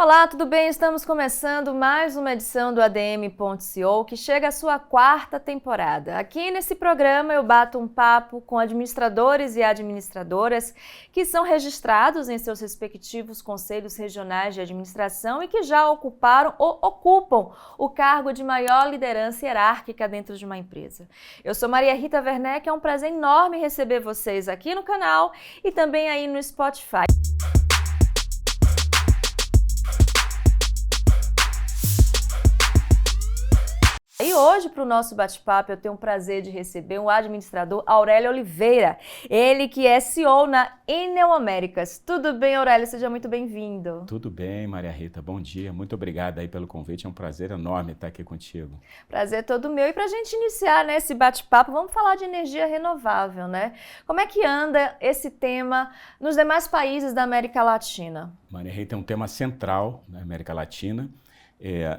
Olá, tudo bem? Estamos começando mais uma edição do ADM.co, que chega à sua quarta temporada. Aqui nesse programa eu bato um papo com administradores e administradoras que são registrados em seus respectivos conselhos regionais de administração e que já ocuparam ou ocupam o cargo de maior liderança hierárquica dentro de uma empresa. Eu sou Maria Rita Werneck, é um prazer enorme receber vocês aqui no canal e também aí no Spotify. E hoje, para o nosso bate-papo, eu tenho o prazer de receber o administrador Aurélio Oliveira, ele que é CEO na Enel Américas. Tudo bem, Aurélio? Seja muito bem-vindo. Tudo bem, Maria Rita. Bom dia. Muito obrigada aí pelo convite. É um prazer enorme estar aqui contigo. Prazer todo meu. E para a gente iniciar, né, esse bate-papo, vamos falar de energia renovável, né? Como é que anda esse tema nos demais países da América Latina? Maria Rita é um tema central na América Latina.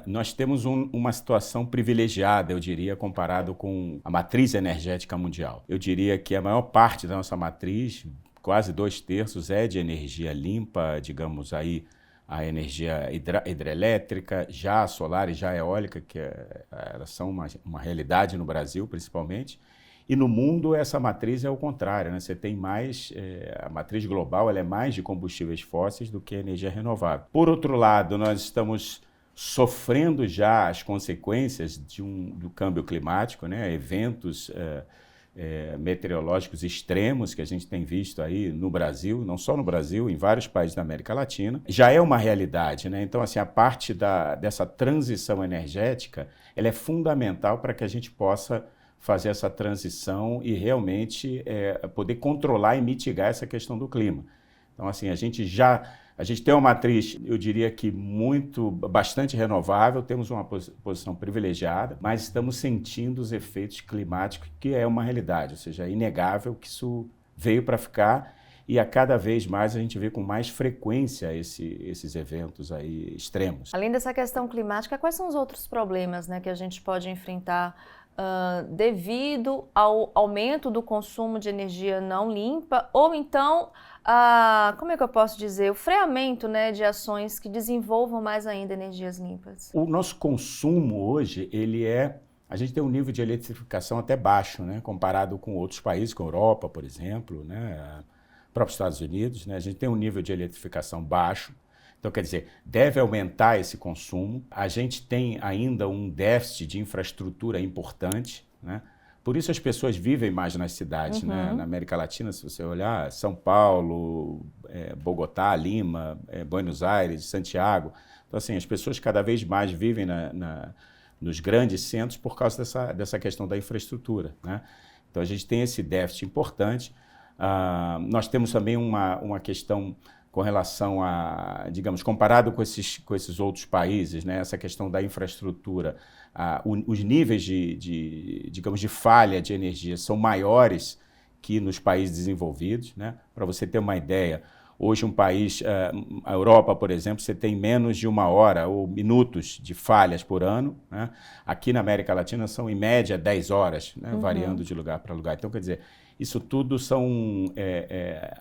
Nós temos uma situação privilegiada, eu diria, comparado com a matriz energética mundial. Eu diria que a maior parte da nossa matriz, quase 2/3, é de energia limpa, digamos aí, a energia hidrelétrica, já a solar e já a eólica, que elas são uma realidade no Brasil, principalmente. E no mundo, essa matriz é o contrário, né? Você tem mais, a matriz global ela é mais de combustíveis fósseis do que energia renovável. Por outro lado, nós estamos sofrendo já as consequências do câmbio climático, né? Eventos meteorológicos extremos que a gente tem visto aí no Brasil, não só no Brasil, em vários países da América Latina, já é uma realidade, né? Então, assim, a parte dessa transição energética, ela é fundamental para que a gente possa fazer essa transição e realmente poder controlar e mitigar essa questão do clima. Então, assim, a gente tem uma matriz, eu diria que bastante renovável, temos uma posição privilegiada, mas estamos sentindo os efeitos climáticos, que é uma realidade, ou seja, é inegável que isso veio para ficar e a cada vez mais a gente vê com mais frequência esses eventos aí extremos. Além dessa questão climática, quais são os outros problemas, né, que a gente pode enfrentar devido ao aumento do consumo de energia não limpa ou então como é que eu posso dizer, o freamento, né, de ações que desenvolvam mais ainda energias limpas? O nosso consumo hoje, a gente tem um nível de eletrificação até baixo, né, comparado com outros países, com a Europa, por exemplo, né, próprios Estados Unidos, né, a gente tem um nível de eletrificação baixo. Então, quer dizer, deve aumentar esse consumo. A gente tem ainda um déficit de infraestrutura importante, né? Por isso as pessoas vivem mais nas cidades, né? Na América Latina, se você olhar, São Paulo, Bogotá, Lima, Buenos Aires, Santiago. Então, assim, as pessoas cada vez mais vivem nos grandes centros por causa dessa questão da infraestrutura, né? Então, a gente tem esse déficit importante. Nós temos também uma questão com relação a, digamos, comparado com esses outros países, né, essa questão da infraestrutura, os níveis digamos, de falha de energia são maiores que nos países desenvolvidos, né? Para você ter uma ideia, hoje um país, a Europa, por exemplo, você tem menos de 1 hora ou minutos de falhas por ano, né? Aqui na América Latina são, em média, 10 horas, né? Variando de lugar para lugar. Então, quer dizer, isso tudo são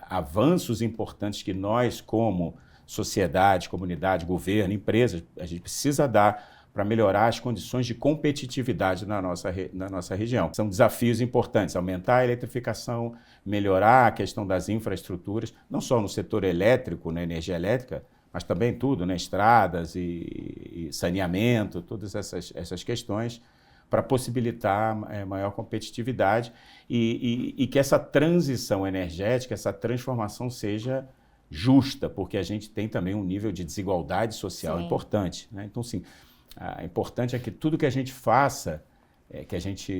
avanços importantes que nós, como sociedade, comunidade, governo, empresas, a gente precisa dar para melhorar as condições de competitividade na nossa região. São desafios importantes, aumentar a eletrificação, melhorar a questão das infraestruturas, não só no setor elétrico, na energia elétrica, mas também tudo, né? Estradas e saneamento, todas essas questões, para possibilitar maior competitividade e que essa transição energética, essa transformação seja justa, porque a gente tem também um nível de desigualdade social importante, né? Então, sim, importante é que tudo que a gente faça, que a gente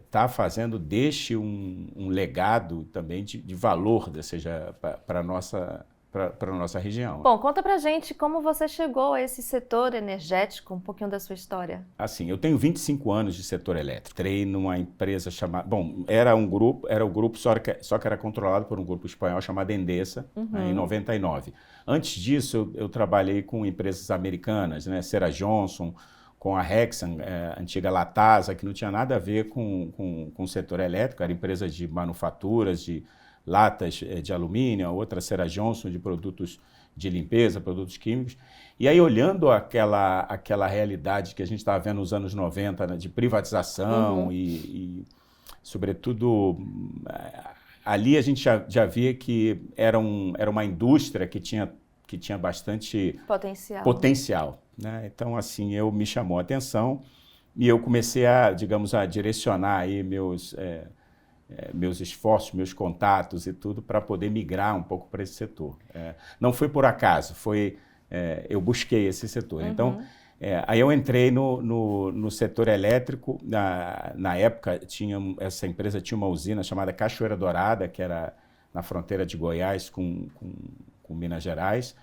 está fazendo, deixe um legado também de valor, seja para a nossa região. Bom, conta pra gente como você chegou a esse setor energético, um pouquinho da sua história. Assim, eu tenho 25 anos de setor elétrico. Entrei numa empresa chamada... Bom, era o grupo, só que era controlado por um grupo espanhol chamado Endesa, né, em 99. Antes disso, eu trabalhei com empresas americanas, né, Sarah Johnson, com a Hexan, antiga Latasa, que não tinha nada a ver com o setor elétrico, era empresa de manufaturas, de latas de alumínio, a outra Sarah Johnson, de produtos de limpeza, produtos químicos. E aí, olhando aquela realidade que a gente estava vendo nos anos 90, né, de privatização e, sobretudo, ali a gente já via que era uma indústria que tinha bastante potencial, né? Então, assim, me chamou a atenção e eu comecei digamos, a direcionar aí meus esforços, meus contatos e tudo para poder migrar um pouco para esse setor. Não foi por acaso, eu busquei esse setor. Então, aí eu entrei no setor elétrico. Na época, essa empresa tinha uma usina chamada Cachoeira Dourada, que era na fronteira de Goiás com Minas Gerais.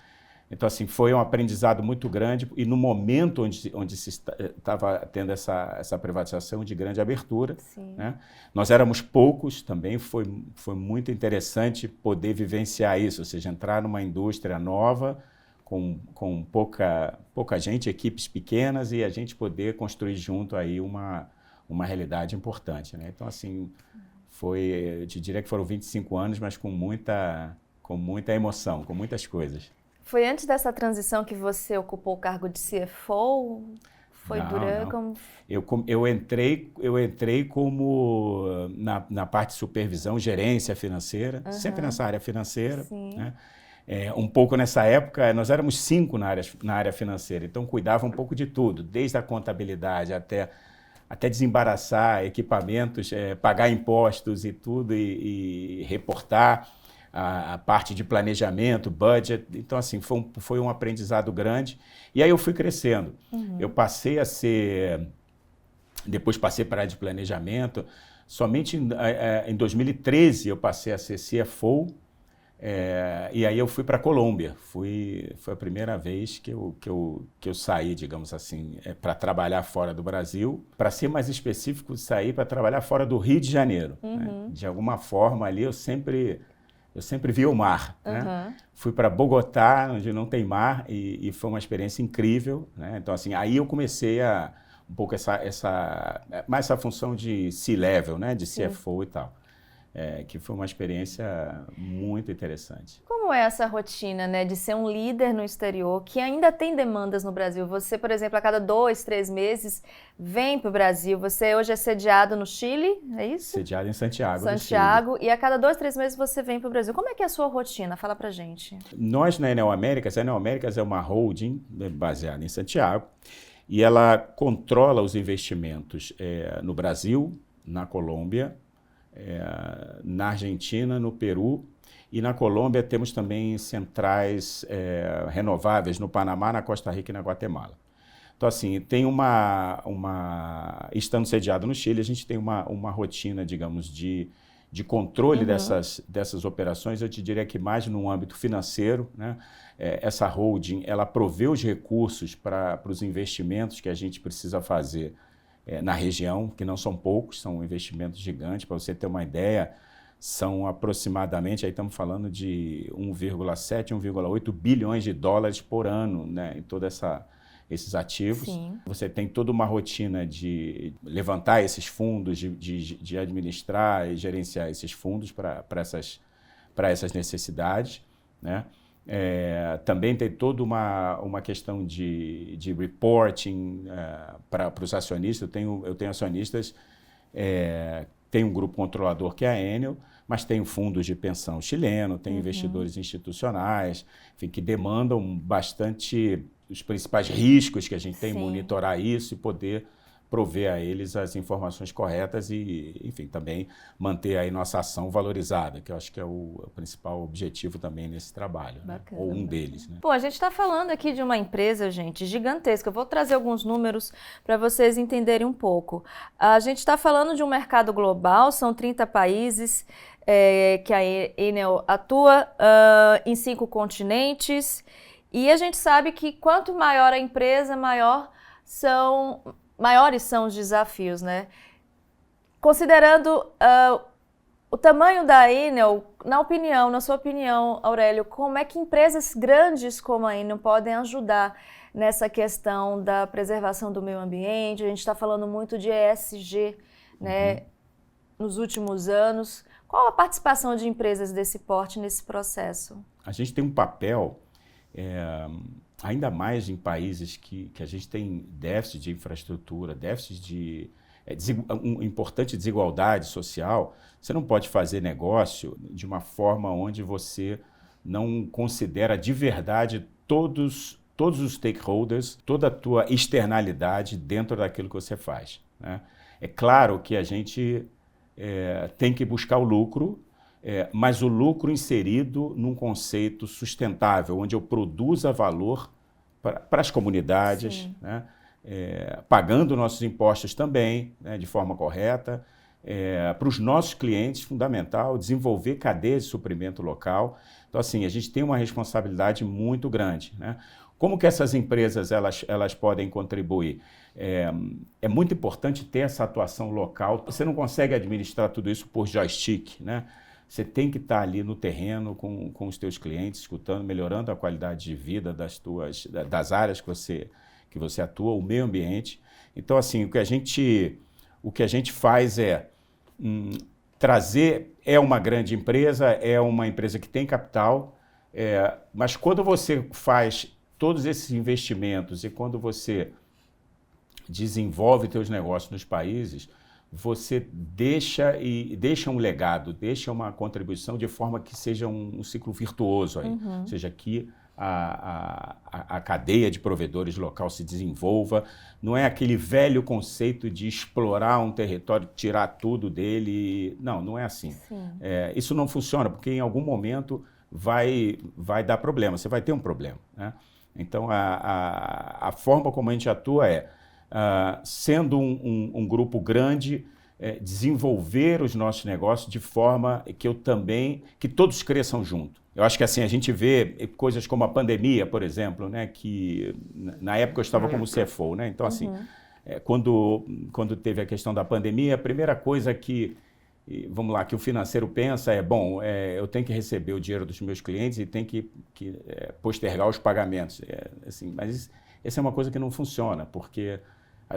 Então, assim, foi um aprendizado muito grande e no momento onde se estava tendo essa privatização de grande abertura, né? Nós éramos poucos também, foi muito interessante poder vivenciar isso, ou seja, entrar numa indústria nova, com pouca gente, equipes pequenas, e a gente poder construir junto aí uma realidade importante, né? Então, assim, eu te diria que foram 25 anos, mas com muita emoção, com muitas coisas. Foi antes dessa transição que você ocupou o cargo de CFO? Foi durante? Não. Eu entrei como na parte de supervisão, gerência financeira, sempre nessa área financeira, né? Um pouco nessa época, nós éramos 5 na área financeira, então cuidava um pouco de tudo, desde a contabilidade até desembaraçar equipamentos, pagar impostos e tudo, e reportar a parte de planejamento, budget. Então, assim, foi um aprendizado grande. E aí eu fui crescendo. Eu passei a ser... Depois passei para a área de planejamento. Somente em 2013 eu passei a ser CFO. E aí eu fui para a Colômbia. Foi a primeira vez que eu saí, digamos assim, para trabalhar fora do Brasil. Para ser mais específico, saí para trabalhar fora do Rio de Janeiro, né? De alguma forma ali eu sempre vi o mar, né? Fui para Bogotá, onde não tem mar, e foi uma experiência incrível, né? Então, assim, aí eu comecei um pouco mais essa função de C-level, né? De CFO e tal. Que foi uma experiência muito interessante. Como é essa rotina, né, de ser um líder no exterior, que ainda tem demandas no Brasil? Você, por exemplo, a cada 2, 3 meses vem para o Brasil. Você hoje é sediado no Chile, é isso? Sediado em Santiago, Santiago, e a cada 2, 3 meses você vem para o Brasil. Como é que é a sua rotina? Fala pra gente. Nós, na Enel Américas, a Enel Américas é uma holding baseada em Santiago, e ela controla os investimentos no Brasil, na Colômbia, na Argentina, no Peru, e na Colômbia temos também centrais renováveis no Panamá, na Costa Rica e na Guatemala. Então, assim, tem estando sediado no Chile, a gente tem uma rotina, digamos, de controle dessas operações. Eu te diria que mais no âmbito financeiro, né? Essa holding, ela provê os recursos para os investimentos que a gente precisa fazer na região, que não são poucos, são investimentos gigantes. Para você ter uma ideia, são aproximadamente, aí estamos falando de 1,7, 1,8 bilhões de dólares por ano, né, em todos esses ativos. Sim. Você tem toda uma rotina de levantar esses fundos, de administrar e gerenciar esses fundos para essas necessidades, né? Também tem toda uma questão de reporting para os acionistas. Eu tenho acionistas, tem um grupo controlador que é a Enel, mas tem fundos de pensão chileno, tem investidores institucionais, enfim, que demandam bastante os principais riscos que a gente tem, monitorar isso e poder prover a eles as informações corretas e, enfim, também manter aí nossa ação valorizada, que eu acho que é o principal objetivo também nesse trabalho, bacana, né? Ou um deles, né? Bom, a gente está falando aqui de uma empresa, gente, gigantesca. Eu vou trazer alguns números para vocês entenderem um pouco. A gente está falando de um mercado global, são 30 países que a Enel atua em 5 continentes, e a gente sabe que quanto maior a empresa, maiores são os desafios, né? Considerando o tamanho da Enel, na sua opinião, Aurélio, como é que empresas grandes como a Enel podem ajudar nessa questão da preservação do meio ambiente? A gente está falando muito de ESG, né, nos últimos anos. Qual a participação de empresas desse porte nesse processo? A gente tem um papel ainda mais em países que a gente tem déficit de infraestrutura, déficit de importante desigualdade social, você não pode fazer negócio de uma forma onde você não considera de verdade todos os stakeholders, toda a tua externalidade dentro daquilo que você faz, né? É claro que a gente tem que buscar o lucro, mas o lucro inserido num conceito sustentável, onde eu produza valor para as comunidades, né? Pagando nossos impostos também, né, de forma correta, para os nossos clientes, fundamental, desenvolver cadeias de suprimento local. Então, assim, a gente tem uma responsabilidade muito grande, né? Como que essas empresas elas podem contribuir? É muito importante ter essa atuação local. Você não consegue administrar tudo isso por joystick, né? Você tem que estar ali no terreno com os teus clientes, escutando, melhorando a qualidade de vida das áreas que você atua, o meio ambiente. Então, assim, o que a gente faz trazer, uma grande empresa, é uma empresa que tem capital, mas quando você faz todos esses investimentos e quando você desenvolve seus negócios nos países, você deixa um legado, deixa uma contribuição de forma que seja um ciclo virtuoso aí. Ou seja, que a cadeia de provedores local se desenvolva. Não é aquele velho conceito de explorar um território, tirar tudo dele. Não é assim. Isso não funciona, porque em algum momento vai dar problema, você vai ter um problema, né? Então, a forma como a gente atua sendo um grupo grande, desenvolver os nossos negócios de forma que todos cresçam junto. Eu acho que assim, a gente vê coisas como a pandemia, por exemplo, né, que na época eu estava como CFO, né? Então, assim, quando teve a questão da pandemia, a primeira coisa que o financeiro pensa eu tenho que receber o dinheiro dos meus clientes e tenho que postergar os pagamentos. Assim, mas essa é uma coisa que não funciona, porque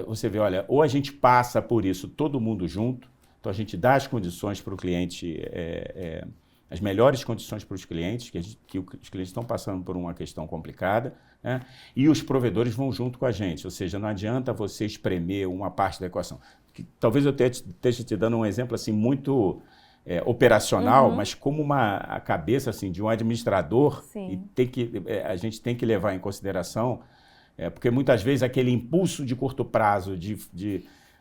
você vê, olha, ou a gente passa por isso todo mundo junto, então a gente dá as condições para o cliente, as melhores condições para os clientes, que os clientes estão passando por uma questão complicada, né? E os provedores vão junto com a gente, ou seja, não adianta você espremer uma parte da equação. Talvez eu esteja te dando um exemplo assim, muito operacional, mas como a cabeça assim, de um administrador, a gente tem que levar em consideração, porque muitas vezes aquele impulso de curto prazo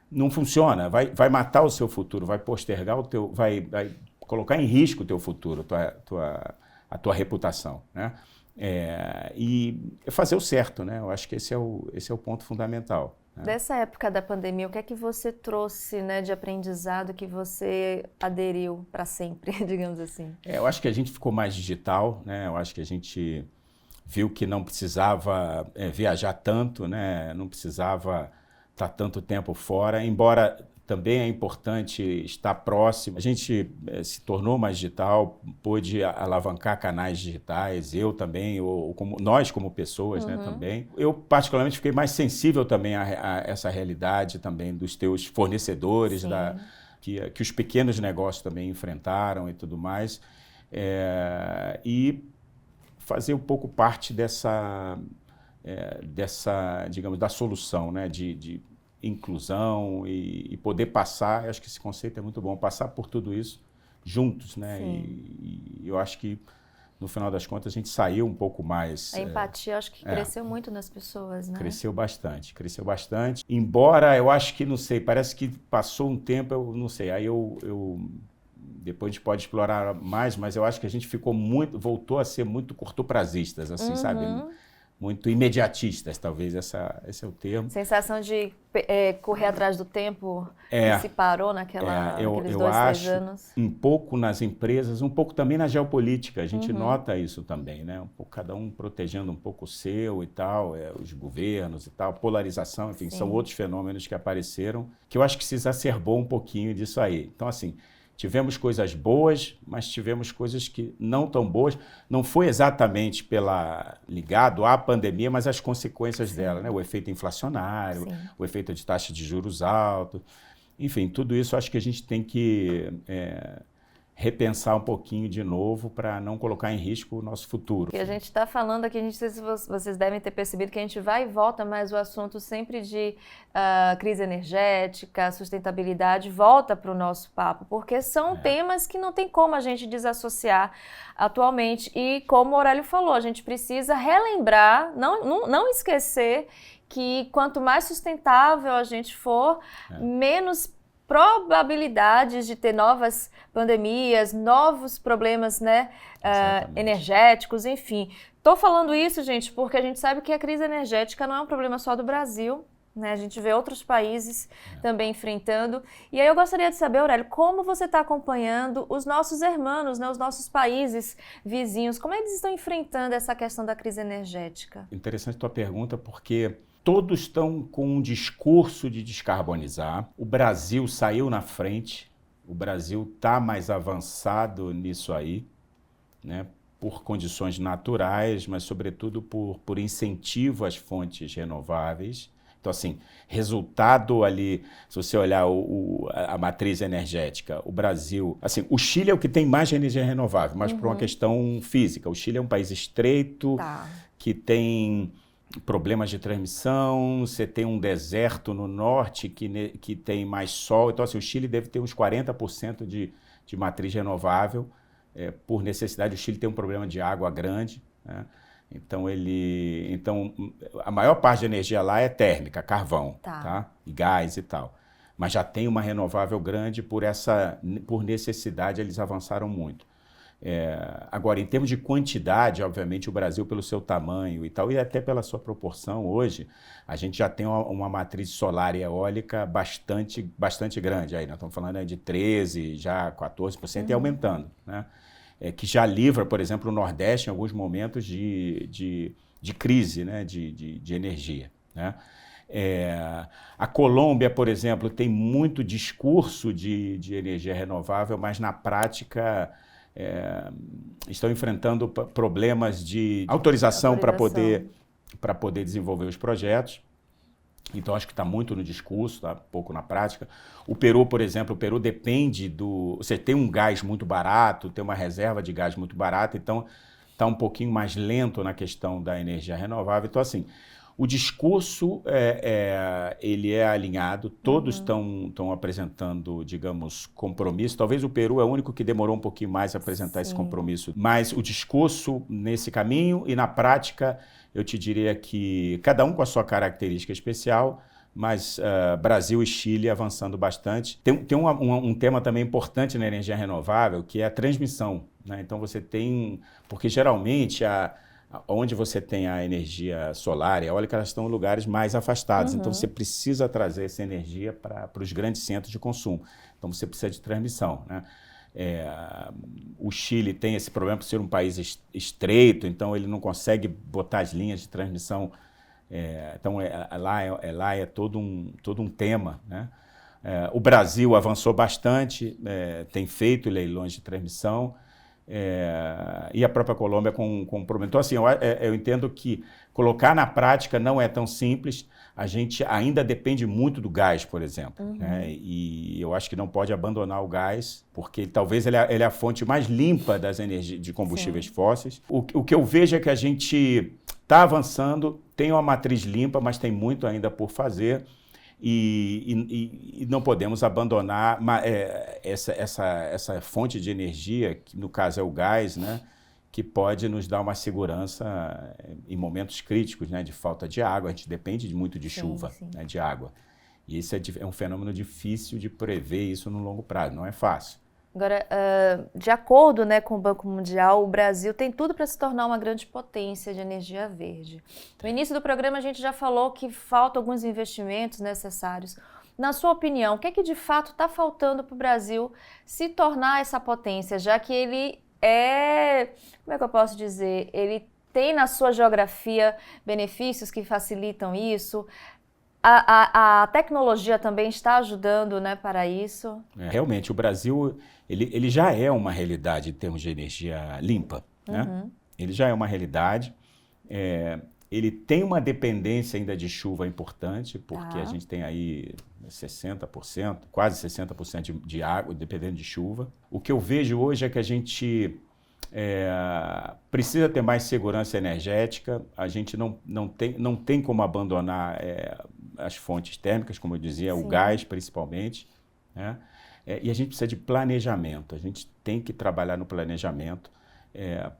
não funciona, vai matar o seu futuro, vai postergar vai colocar em risco o teu futuro, a tua reputação, né? E fazer o certo, né? Eu acho que esse é o ponto fundamental. Dessa época da pandemia, o que é que você trouxe, né, de aprendizado que você aderiu para sempre, digamos assim? Eu acho que a gente ficou mais digital, né? Eu acho que a gente viu que não precisava viajar tanto, né? Não precisava estar tanto tempo fora, embora também é importante estar próximo. A gente se tornou mais digital, pôde alavancar canais digitais, eu também, nós como pessoas, né, também. Eu particularmente fiquei mais sensível também a essa realidade também dos teus fornecedores, que os pequenos negócios também enfrentaram e tudo mais. E fazer um pouco parte dessa digamos, da solução, né, de inclusão e poder passar. Eu acho que esse conceito é muito bom, passar por tudo isso juntos, né? E eu acho que no final das contas a gente saiu um pouco mais. A empatia, acho que cresceu muito nas pessoas, né? Cresceu bastante. Embora eu acho que, não sei, parece que passou um tempo, eu não sei, aí depois a gente pode explorar mais, mas eu acho que a gente voltou a ser muito curtoprazistas, assim, sabe? Muito imediatistas, talvez esse é o termo. Sensação de correr atrás do tempo que se parou naqueles 2-3 anos. Um pouco nas empresas, um pouco também na geopolítica, a gente nota isso também, né? Cada um protegendo um pouco o seu e tal, os governos e tal, polarização, enfim, são outros fenômenos que apareceram, que eu acho que se exacerbou um pouquinho disso aí. Então, assim, tivemos coisas boas, mas tivemos coisas que não tão boas. Não foi exatamente ligado à pandemia, mas as consequências dela, né? O efeito inflacionário, o efeito de taxa de juros alto. Enfim, tudo isso acho que a gente tem que repensar um pouquinho de novo para não colocar em risco o nosso futuro. E a gente está falando aqui, não sei se vocês devem ter percebido que a gente vai e volta, mas o assunto sempre de crise energética, sustentabilidade, volta para o nosso papo, porque são temas que não tem como a gente desassociar atualmente. E como o Aurélio falou, a gente precisa relembrar, não esquecer que quanto mais sustentável a gente for, menos probabilidades de ter novas pandemias, novos problemas, né, energéticos, enfim. Estou falando isso, gente, porque a gente sabe que a crise energética não é um problema só do Brasil, né? A gente vê outros países também enfrentando. E aí eu gostaria de saber, Aurélio, como você está acompanhando os nossos irmãos, né, os nossos países vizinhos, como eles estão enfrentando essa questão da crise energética? Interessante a tua pergunta, porque todos estão com um discurso de descarbonizar. O Brasil saiu na frente, o Brasil está mais avançado nisso aí, né? Por condições naturais, mas sobretudo por incentivo às fontes renováveis. Então, assim, resultado ali, se você olhar a matriz energética, o Brasil... Assim, o Chile é o que tem mais energia renovável, mas por uma questão física. O Chile é um país estreito, que tem problemas de transmissão, você tem um deserto no norte que tem mais sol. Então, assim, o Chile deve ter uns 40% de matriz renovável por necessidade. O Chile tem um problema de água grande, né? Então, a maior parte da energia lá é térmica, carvão, tá? E gás e tal. Mas já tem uma renovável grande por necessidade, eles avançaram muito. Agora, em termos de quantidade, obviamente, o Brasil, pelo seu tamanho e tal, e até pela sua proporção, hoje, a gente já tem uma matriz solar e eólica bastante grande. Aí nós estamos falando de 13%, já 14% e aumentando, né? Que já livra, por exemplo, o Nordeste em alguns momentos de crise, né? de energia, né? A Colômbia, por exemplo, tem muito discurso de energia renovável, mas na prática estão enfrentando problemas de autorização para poder desenvolver os projetos. Então, acho que está muito no discurso, tá pouco na prática. O Peru, por exemplo, depende você tem um gás muito barato, tem uma reserva de gás muito barata, então está um pouquinho mais lento na questão da energia renovável. Então, assim, o discurso ele é alinhado, todos estão apresentando, digamos, compromisso. Talvez o Peru é o único que demorou um pouquinho mais a apresentar esse compromisso. Mas o discurso nesse caminho e na prática, eu te diria que cada um com a sua característica especial, mas Brasil e Chile avançando bastante. Tem um tema também importante na energia renovável, que é a transmissão, né? Então você tem... Porque geralmente onde você tem a energia solar e eólica, elas estão em lugares mais afastados. Então você precisa trazer essa energia para os grandes centros de consumo. Então você precisa de transmissão, né? O Chile tem esse problema por ser um país estreito, então ele não consegue botar as linhas de transmissão. Então lá é todo um tema, né? O Brasil avançou bastante, tem feito leilões de transmissão, e a própria Colômbia comprometeu. Então, assim, eu entendo que colocar na prática não é tão simples. A gente ainda depende muito do gás, por exemplo, né? E eu acho que não pode abandonar o gás, porque talvez ele é a fonte mais limpa das energias de combustíveis fósseis. O que eu vejo é que a gente está avançando, tem uma matriz limpa, mas tem muito ainda por fazer. E não podemos abandonar essa fonte de energia, que no caso é o gás, né, que pode nos dar uma segurança em momentos críticos, né, de falta de água. A gente depende muito de chuva, né, de água. E isso é um fenômeno difícil de prever isso no longo prazo, não é fácil. Agora, de acordo, né, com o Banco Mundial, o Brasil tem tudo para se tornar uma grande potência de energia verde. No início do programa, a gente já falou que faltam alguns investimentos necessários. Na sua opinião, o que é que de fato está faltando para o Brasil se tornar essa potência, já que ele como é que eu posso dizer, ele tem na sua geografia benefícios que facilitam isso? A tecnologia também está ajudando, né, para isso? Realmente, o Brasil ele já é uma realidade em termos de energia limpa, né? Ele já é uma realidade. ele tem uma dependência ainda de chuva importante, porque a gente tem aí 60%, quase 60% de água, dependendo de chuva. O que eu vejo hoje é que a gente precisa ter mais segurança energética, a gente não tem como abandonar as fontes térmicas, como eu dizia, o gás principalmente, né? E a gente precisa de planejamento, a gente tem que trabalhar no planejamento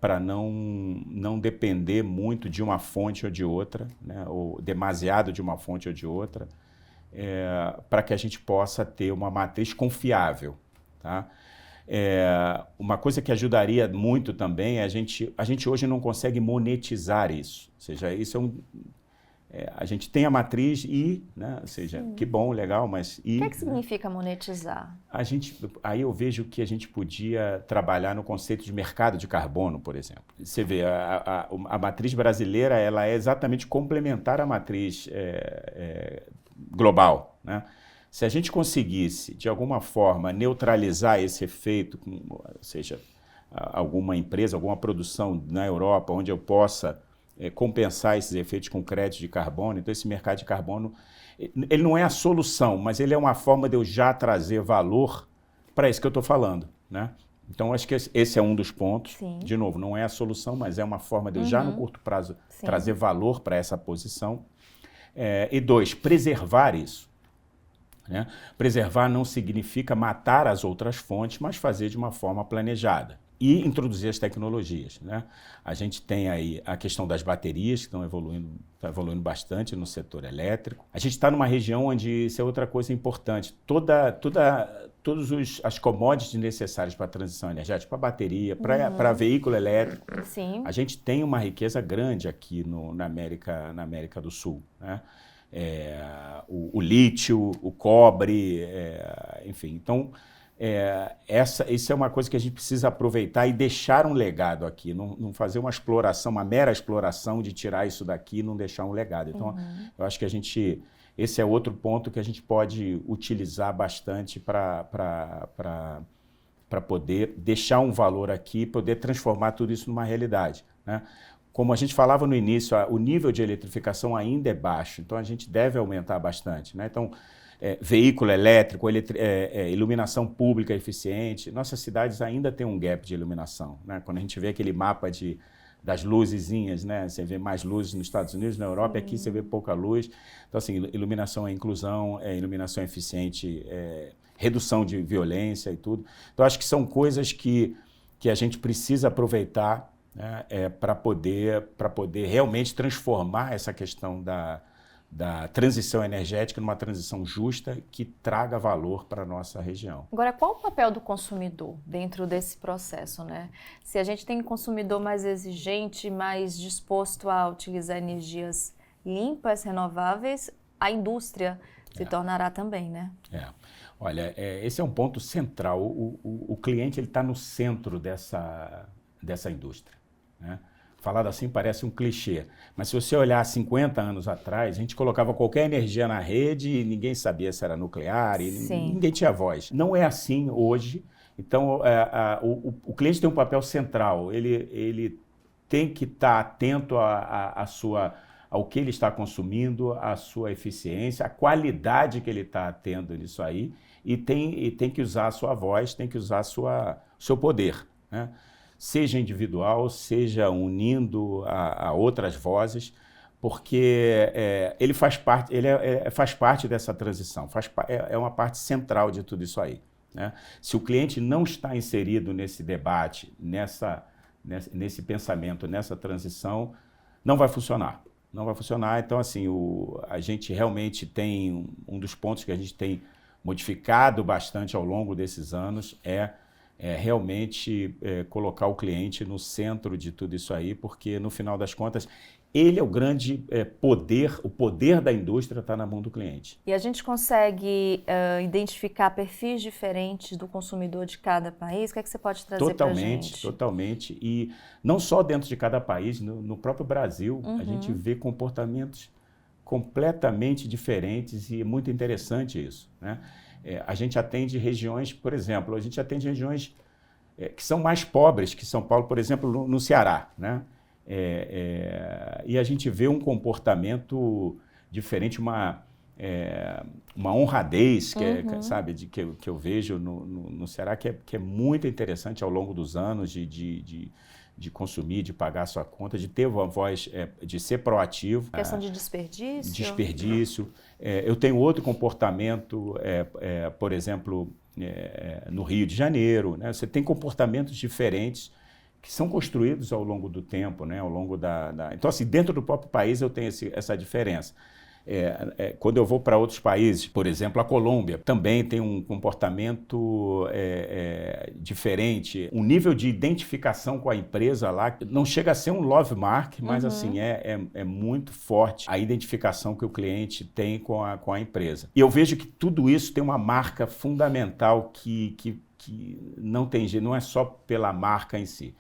para não depender muito de uma fonte ou de outra, né? Ou demasiado de uma fonte ou de outra, para que a gente possa ter uma matriz confiável, tá? Uma coisa que ajudaria muito também é a gente hoje não consegue monetizar isso. Ou seja, isso a gente tem a matriz né, ou seja, que bom, legal, mas... O que significa monetizar? Aí eu vejo que a gente podia trabalhar no conceito de mercado de carbono, por exemplo. Você vê, a matriz brasileira ela é exatamente complementar à matriz global, né? Se a gente conseguisse, de alguma forma, neutralizar esse efeito, ou seja, alguma empresa, alguma produção na Europa, onde eu possa compensar esses efeitos com crédito de carbono, então esse mercado de carbono, ele não é a solução, mas ele é uma forma de eu já trazer valor para isso que eu estou falando, né? Então, acho que esse é um dos pontos. Sim. De novo, não é a solução, mas é uma forma de eu já no curto prazo trazer valor para essa posição. E 2, preservar isso. Né? Preservar não significa matar as outras fontes, mas fazer de uma forma planejada e introduzir as tecnologias, né? A gente tem aí a questão das baterias, que estão evoluindo bastante no setor elétrico. A gente está numa região onde isso é outra coisa importante. Todas as commodities necessárias para a transição energética, para bateria, para veículo elétrico, a gente tem uma riqueza grande aqui na América do Sul, né? O lítio, o cobre, enfim. Então, isso é uma coisa que a gente precisa aproveitar e deixar um legado aqui, não fazer uma exploração, uma mera exploração de tirar isso daqui e não deixar um legado. Então, eu acho que esse é outro ponto que a gente pode utilizar bastante para poder deixar um valor aqui, poder transformar tudo isso numa realidade, né? Como a gente falava no início, o nível de eletrificação ainda é baixo, então a gente deve aumentar bastante, né? Então, veículo elétrico, iluminação pública eficiente. Nossas cidades ainda têm um gap de iluminação, né? Quando a gente vê aquele mapa das luzezinhas, né? Você vê mais luzes nos Estados Unidos, na Europa, e aqui você vê pouca luz. Então, assim, iluminação é inclusão, iluminação eficiente, redução de violência e tudo. Então, acho que são coisas que a gente precisa aproveitar, né, para poder realmente transformar essa questão da transição energética numa transição justa que traga valor para a nossa região. Agora, qual o papel do consumidor dentro desse processo, né? Se a gente tem um consumidor mais exigente, mais disposto a utilizar energias limpas, renováveis, a indústria se tornará também, né? Olha, esse é um ponto central. O cliente está no centro dessa indústria, né? Falado assim parece um clichê, mas se você olhar 50 anos atrás, a gente colocava qualquer energia na rede e ninguém sabia se era nuclear, e ninguém tinha voz. Não é assim hoje. Então, o cliente tem um papel central, ele tem que estar atento ao que ele está consumindo, à sua eficiência, à qualidade que ele está tendo nisso aí, e tem que usar a sua voz, tem que usar o seu poder, né? Seja individual, seja unindo a outras vozes, porque ele faz parte dessa transição, é uma parte central de tudo isso aí, né? Se o cliente não está inserido nesse debate, nesse pensamento, nessa transição, não vai funcionar. Não vai funcionar. Então, assim, a gente realmente tem, um dos pontos que a gente tem modificado bastante ao longo desses anos realmente colocar o cliente no centro de tudo isso aí, porque no final das contas ele é o grande poder, o poder da indústria está na mão do cliente. E a gente consegue identificar perfis diferentes do consumidor de cada país? O que é que você pode trazer para a gente? Totalmente. E não só dentro de cada país, no próprio Brasil, a gente vê comportamentos completamente diferentes e é muito interessante isso, né? A gente atende regiões, por exemplo, que são mais pobres que São Paulo, por exemplo, no Ceará, né? E a gente vê um comportamento diferente, uma honradez sabe, que eu vejo no Ceará, que é muito interessante ao longo dos anos de consumir, de pagar a sua conta, de ter uma voz, de ser proativo. Questão de desperdício. Desperdício. Eu tenho outro comportamento, por exemplo, no Rio de Janeiro, né? Você tem comportamentos diferentes que são construídos ao longo do tempo, né? Ao longo Então, assim, dentro do próprio país eu tenho essa diferença. Quando eu vou para outros países, por exemplo, a Colômbia, também tem um comportamento diferente. O nível de identificação com a empresa lá não chega a ser um love mark, mas assim, é muito forte a identificação que o cliente tem com a empresa. E eu vejo que tudo isso tem uma marca fundamental que não tem jeito, não é só pela marca em si.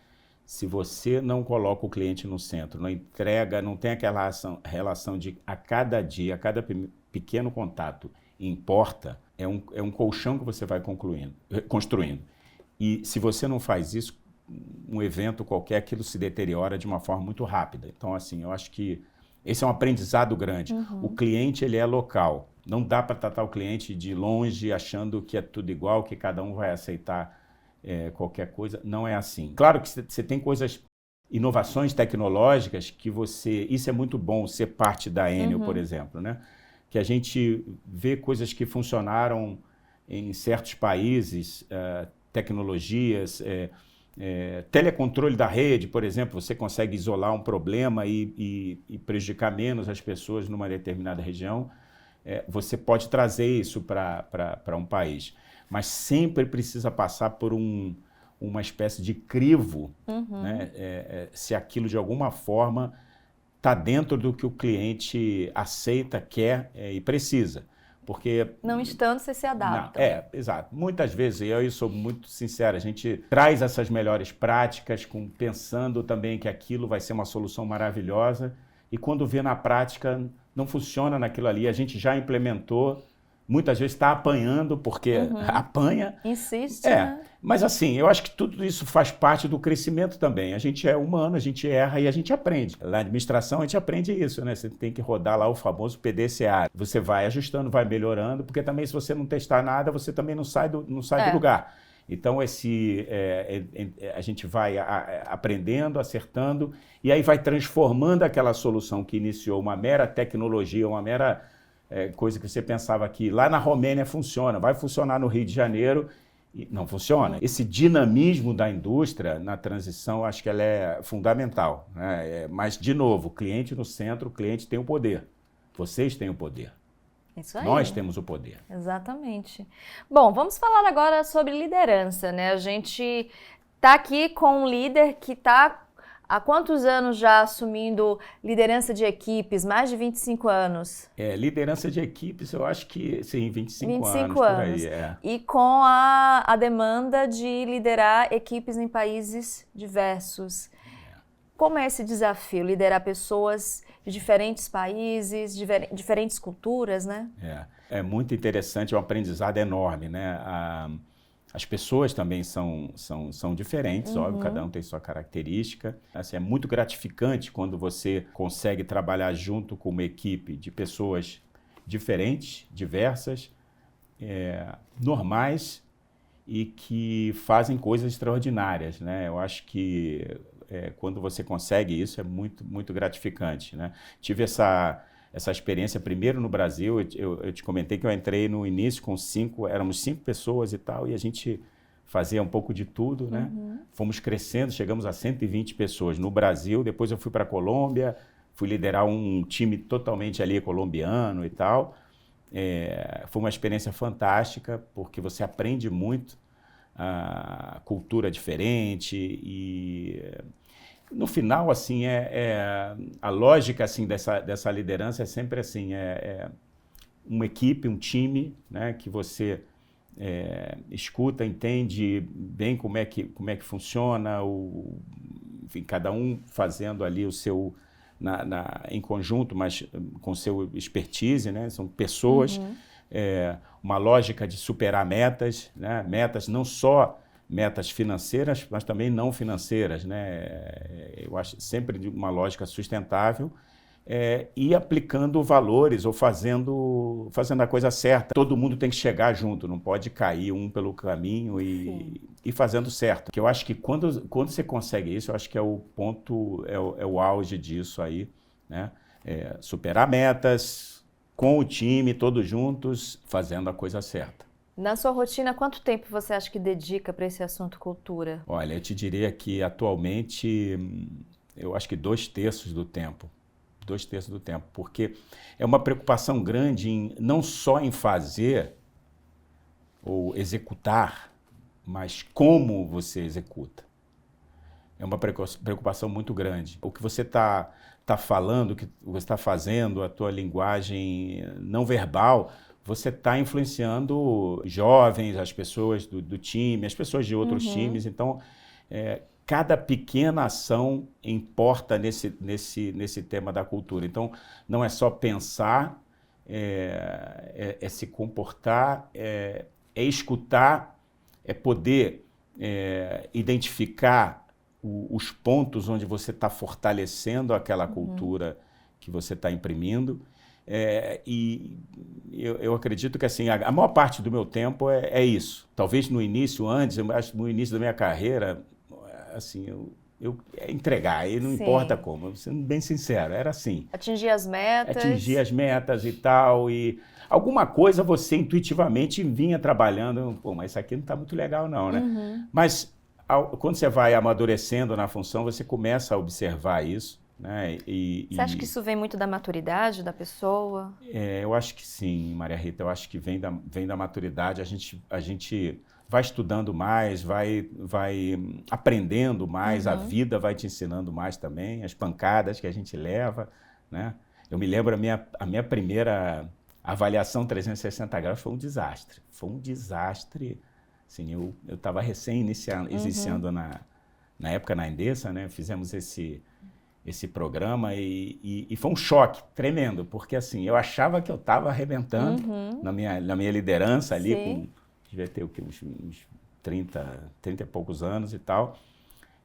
Se você não coloca o cliente no centro, não entrega, não tem aquela relação de a cada dia, a cada pequeno contato importa, é um colchão que você vai construindo. E se você não faz isso, um evento qualquer, aquilo se deteriora de uma forma muito rápida. Então, assim, eu acho que esse é um aprendizado grande. O cliente, ele é local. Não dá para tratar o cliente de longe, achando que é tudo igual, que cada um vai aceitar qualquer coisa. Não é assim. Claro que você tem inovações tecnológicas que isso é muito bom, ser parte da Enel, por exemplo, né? Que a gente vê coisas que funcionaram em certos países, tecnologias, telecontrole da rede, por exemplo, você consegue isolar um problema e prejudicar menos as pessoas numa determinada região. Você pode trazer isso para um país. Mas sempre precisa passar por uma espécie de crivo, né? Se aquilo de alguma forma está dentro do que o cliente aceita, quer e precisa. Porque não estando, você se adapta. Exato. Muitas vezes, eu sou muito sincero, a gente traz essas melhores práticas pensando também que aquilo vai ser uma solução maravilhosa e quando vê na prática não funciona naquilo ali, a gente já implementou. Muitas vezes está apanhando, porque apanha. Insiste, né? Mas assim, eu acho que tudo isso faz parte do crescimento também. A gente é humano, a gente erra e a gente aprende. Na administração a gente aprende isso, né? Você tem que rodar lá o famoso PDCA. Você vai ajustando, vai melhorando, porque também se você não testar nada, você também não sai do lugar. Então a gente vai aprendendo, acertando, e aí vai transformando aquela solução que iniciou uma mera tecnologia, uma mera... coisa que você pensava que lá na Romênia funciona, vai funcionar no Rio de Janeiro e não funciona. Esse dinamismo da indústria na transição, acho que ela é fundamental, né? Mas, de novo, o cliente no centro, o cliente tem o poder. Vocês têm o poder. Isso aí. Nós temos o poder. Exatamente. Bom, vamos falar agora sobre liderança, né? A gente está aqui com um líder que está há quantos anos já assumindo liderança de equipes? Mais de 25 anos. Liderança de equipes, eu acho que sim, 25 anos. Por aí. E com a demanda de liderar equipes em países diversos. Como é esse desafio, liderar pessoas de diferentes países, diferentes culturas, né? É muito interessante, é um aprendizado enorme, né? As pessoas também são diferentes, óbvio, cada um tem sua característica. Assim, é muito gratificante quando você consegue trabalhar junto com uma equipe de pessoas diferentes, diversas, normais e que fazem coisas extraordinárias, né? Eu acho que quando você consegue isso é muito, muito gratificante, né? Tive essa experiência primeiro no Brasil, eu te comentei que eu entrei no início éramos 5 pessoas e tal, e a gente fazia um pouco de tudo, né? Fomos crescendo, chegamos a 120 pessoas no Brasil, depois eu fui para a Colômbia, fui liderar um time totalmente ali colombiano e tal. Foi uma experiência fantástica, porque você aprende muito, a cultura diferente e... No final, assim, a lógica assim, dessa liderança é sempre assim, uma equipe, um time, né, que você escuta, entende bem como é que funciona, enfim, cada um fazendo ali o seu, em conjunto, mas com seu expertise, né, são pessoas, uma lógica de superar metas, né, metas não só metas financeiras, mas também não financeiras, né? Eu acho sempre de uma lógica sustentável, e aplicando valores ou fazendo a coisa certa. Todo mundo tem que chegar junto, não pode cair um pelo caminho e fazendo certo. Que eu acho que quando você consegue isso, eu acho que é o ponto, é o auge disso aí, né? Superar metas com o time, todos juntos, fazendo a coisa certa. Na sua rotina, quanto tempo você acha que dedica para esse assunto cultura? Olha, eu te diria que atualmente, eu acho que 2/3 do tempo. 2/3 do tempo, porque é uma preocupação grande não só em fazer ou executar, mas como você executa. É uma preocupação muito grande. O que você está falando, o que você está fazendo, a tua linguagem não verbal, você está influenciando jovens, as pessoas do time, as pessoas de outros times. Então, cada pequena ação importa nesse tema da cultura. Então, não é só pensar, é se comportar, é escutar, é poder identificar os pontos onde você está fortalecendo aquela cultura que você está imprimindo. E eu acredito que assim, a maior parte do meu tempo é isso. Talvez no início, no início da minha carreira, assim, eu entregar, e não importa como, sendo bem sincero, era assim. Atingir as metas. Atingir as metas e tal, e alguma coisa você intuitivamente vinha trabalhando, pô, mas isso aqui não está muito legal não, né? Mas quando você vai amadurecendo na função, você começa a observar isso, né? Você acha que isso vem muito da maturidade da pessoa? Eu acho que sim, Maria Rita, eu acho que vem da maturidade, a gente vai estudando mais, vai aprendendo mais, a vida vai te ensinando mais também, as pancadas que a gente leva, né? Eu me lembro, a minha primeira avaliação 360 graus foi um desastre. Foi um desastre. Assim, eu estava iniciando na época na Endesa, né? Fizemos esse programa e foi um choque tremendo, porque assim, eu achava que eu estava arrebentando na minha liderança ali, devia ter uns 30 e poucos anos e tal,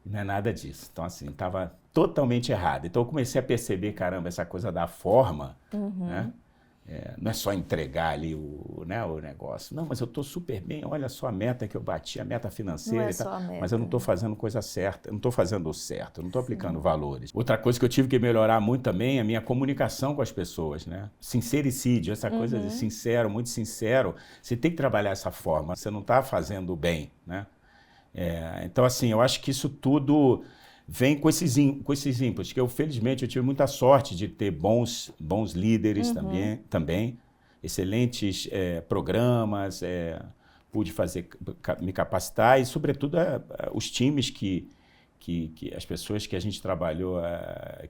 e não é nada disso. Então assim, estava totalmente errado. Então eu comecei a perceber, caramba, essa coisa da forma, né? Não é só entregar ali o negócio. Não, mas eu estou super bem, olha só a meta que eu bati, a meta financeira, não é só a meta, mas eu não estou fazendo coisa certa, eu não estou fazendo o certo, eu não estou aplicando valores. Outra coisa que eu tive que melhorar muito também é a minha comunicação com as pessoas, né? Sincericídio, essa coisa de sincero, muito sincero, você tem que trabalhar essa forma, você não está fazendo bem, né? Então, assim, eu acho que isso tudo vem com esses inputs, que felizmente, eu tive muita sorte de ter bons líderes também, excelentes programas, pude me capacitar e, sobretudo, os times que as pessoas que a gente trabalhou,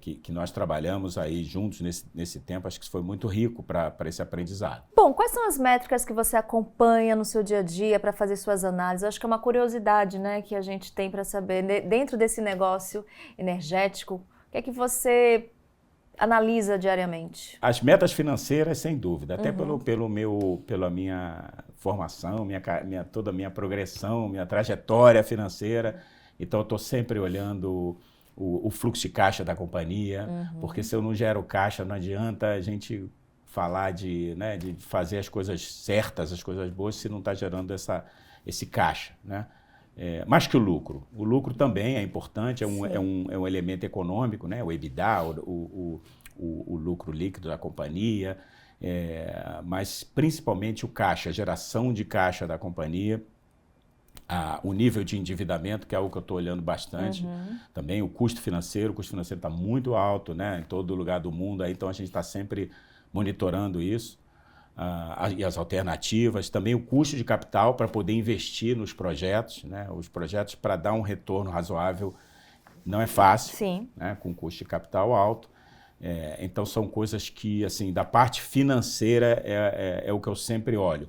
que nós trabalhamos aí juntos nesse tempo, acho que isso foi muito rico para esse aprendizado. Bom, quais são as métricas que você acompanha no seu dia a dia para fazer suas análises? Eu acho que é uma curiosidade, né, que a gente tem para saber, dentro desse negócio energético, o que é que você analisa diariamente? As metas financeiras, sem dúvida, até pela minha formação, toda a minha progressão, minha trajetória financeira. Então, eu estou sempre olhando o fluxo de caixa da companhia, porque se eu não gero caixa, não adianta a gente falar de fazer as coisas certas, as coisas boas, se não está gerando esse caixa, né? Mais que o lucro também é importante, é um elemento econômico, né? O EBITDA, o lucro líquido da companhia, mas principalmente o caixa, a geração de caixa da companhia, o nível de endividamento, que é algo que eu estou olhando bastante, também o custo financeiro está muito alto, né, em todo lugar do mundo, aí, então a gente está sempre monitorando isso, e as alternativas, também o custo de capital para poder investir nos projetos, né, os projetos para dar um retorno razoável não é fácil, né, com custo de capital alto. Então são coisas que, assim, da parte financeira é o que eu sempre olho.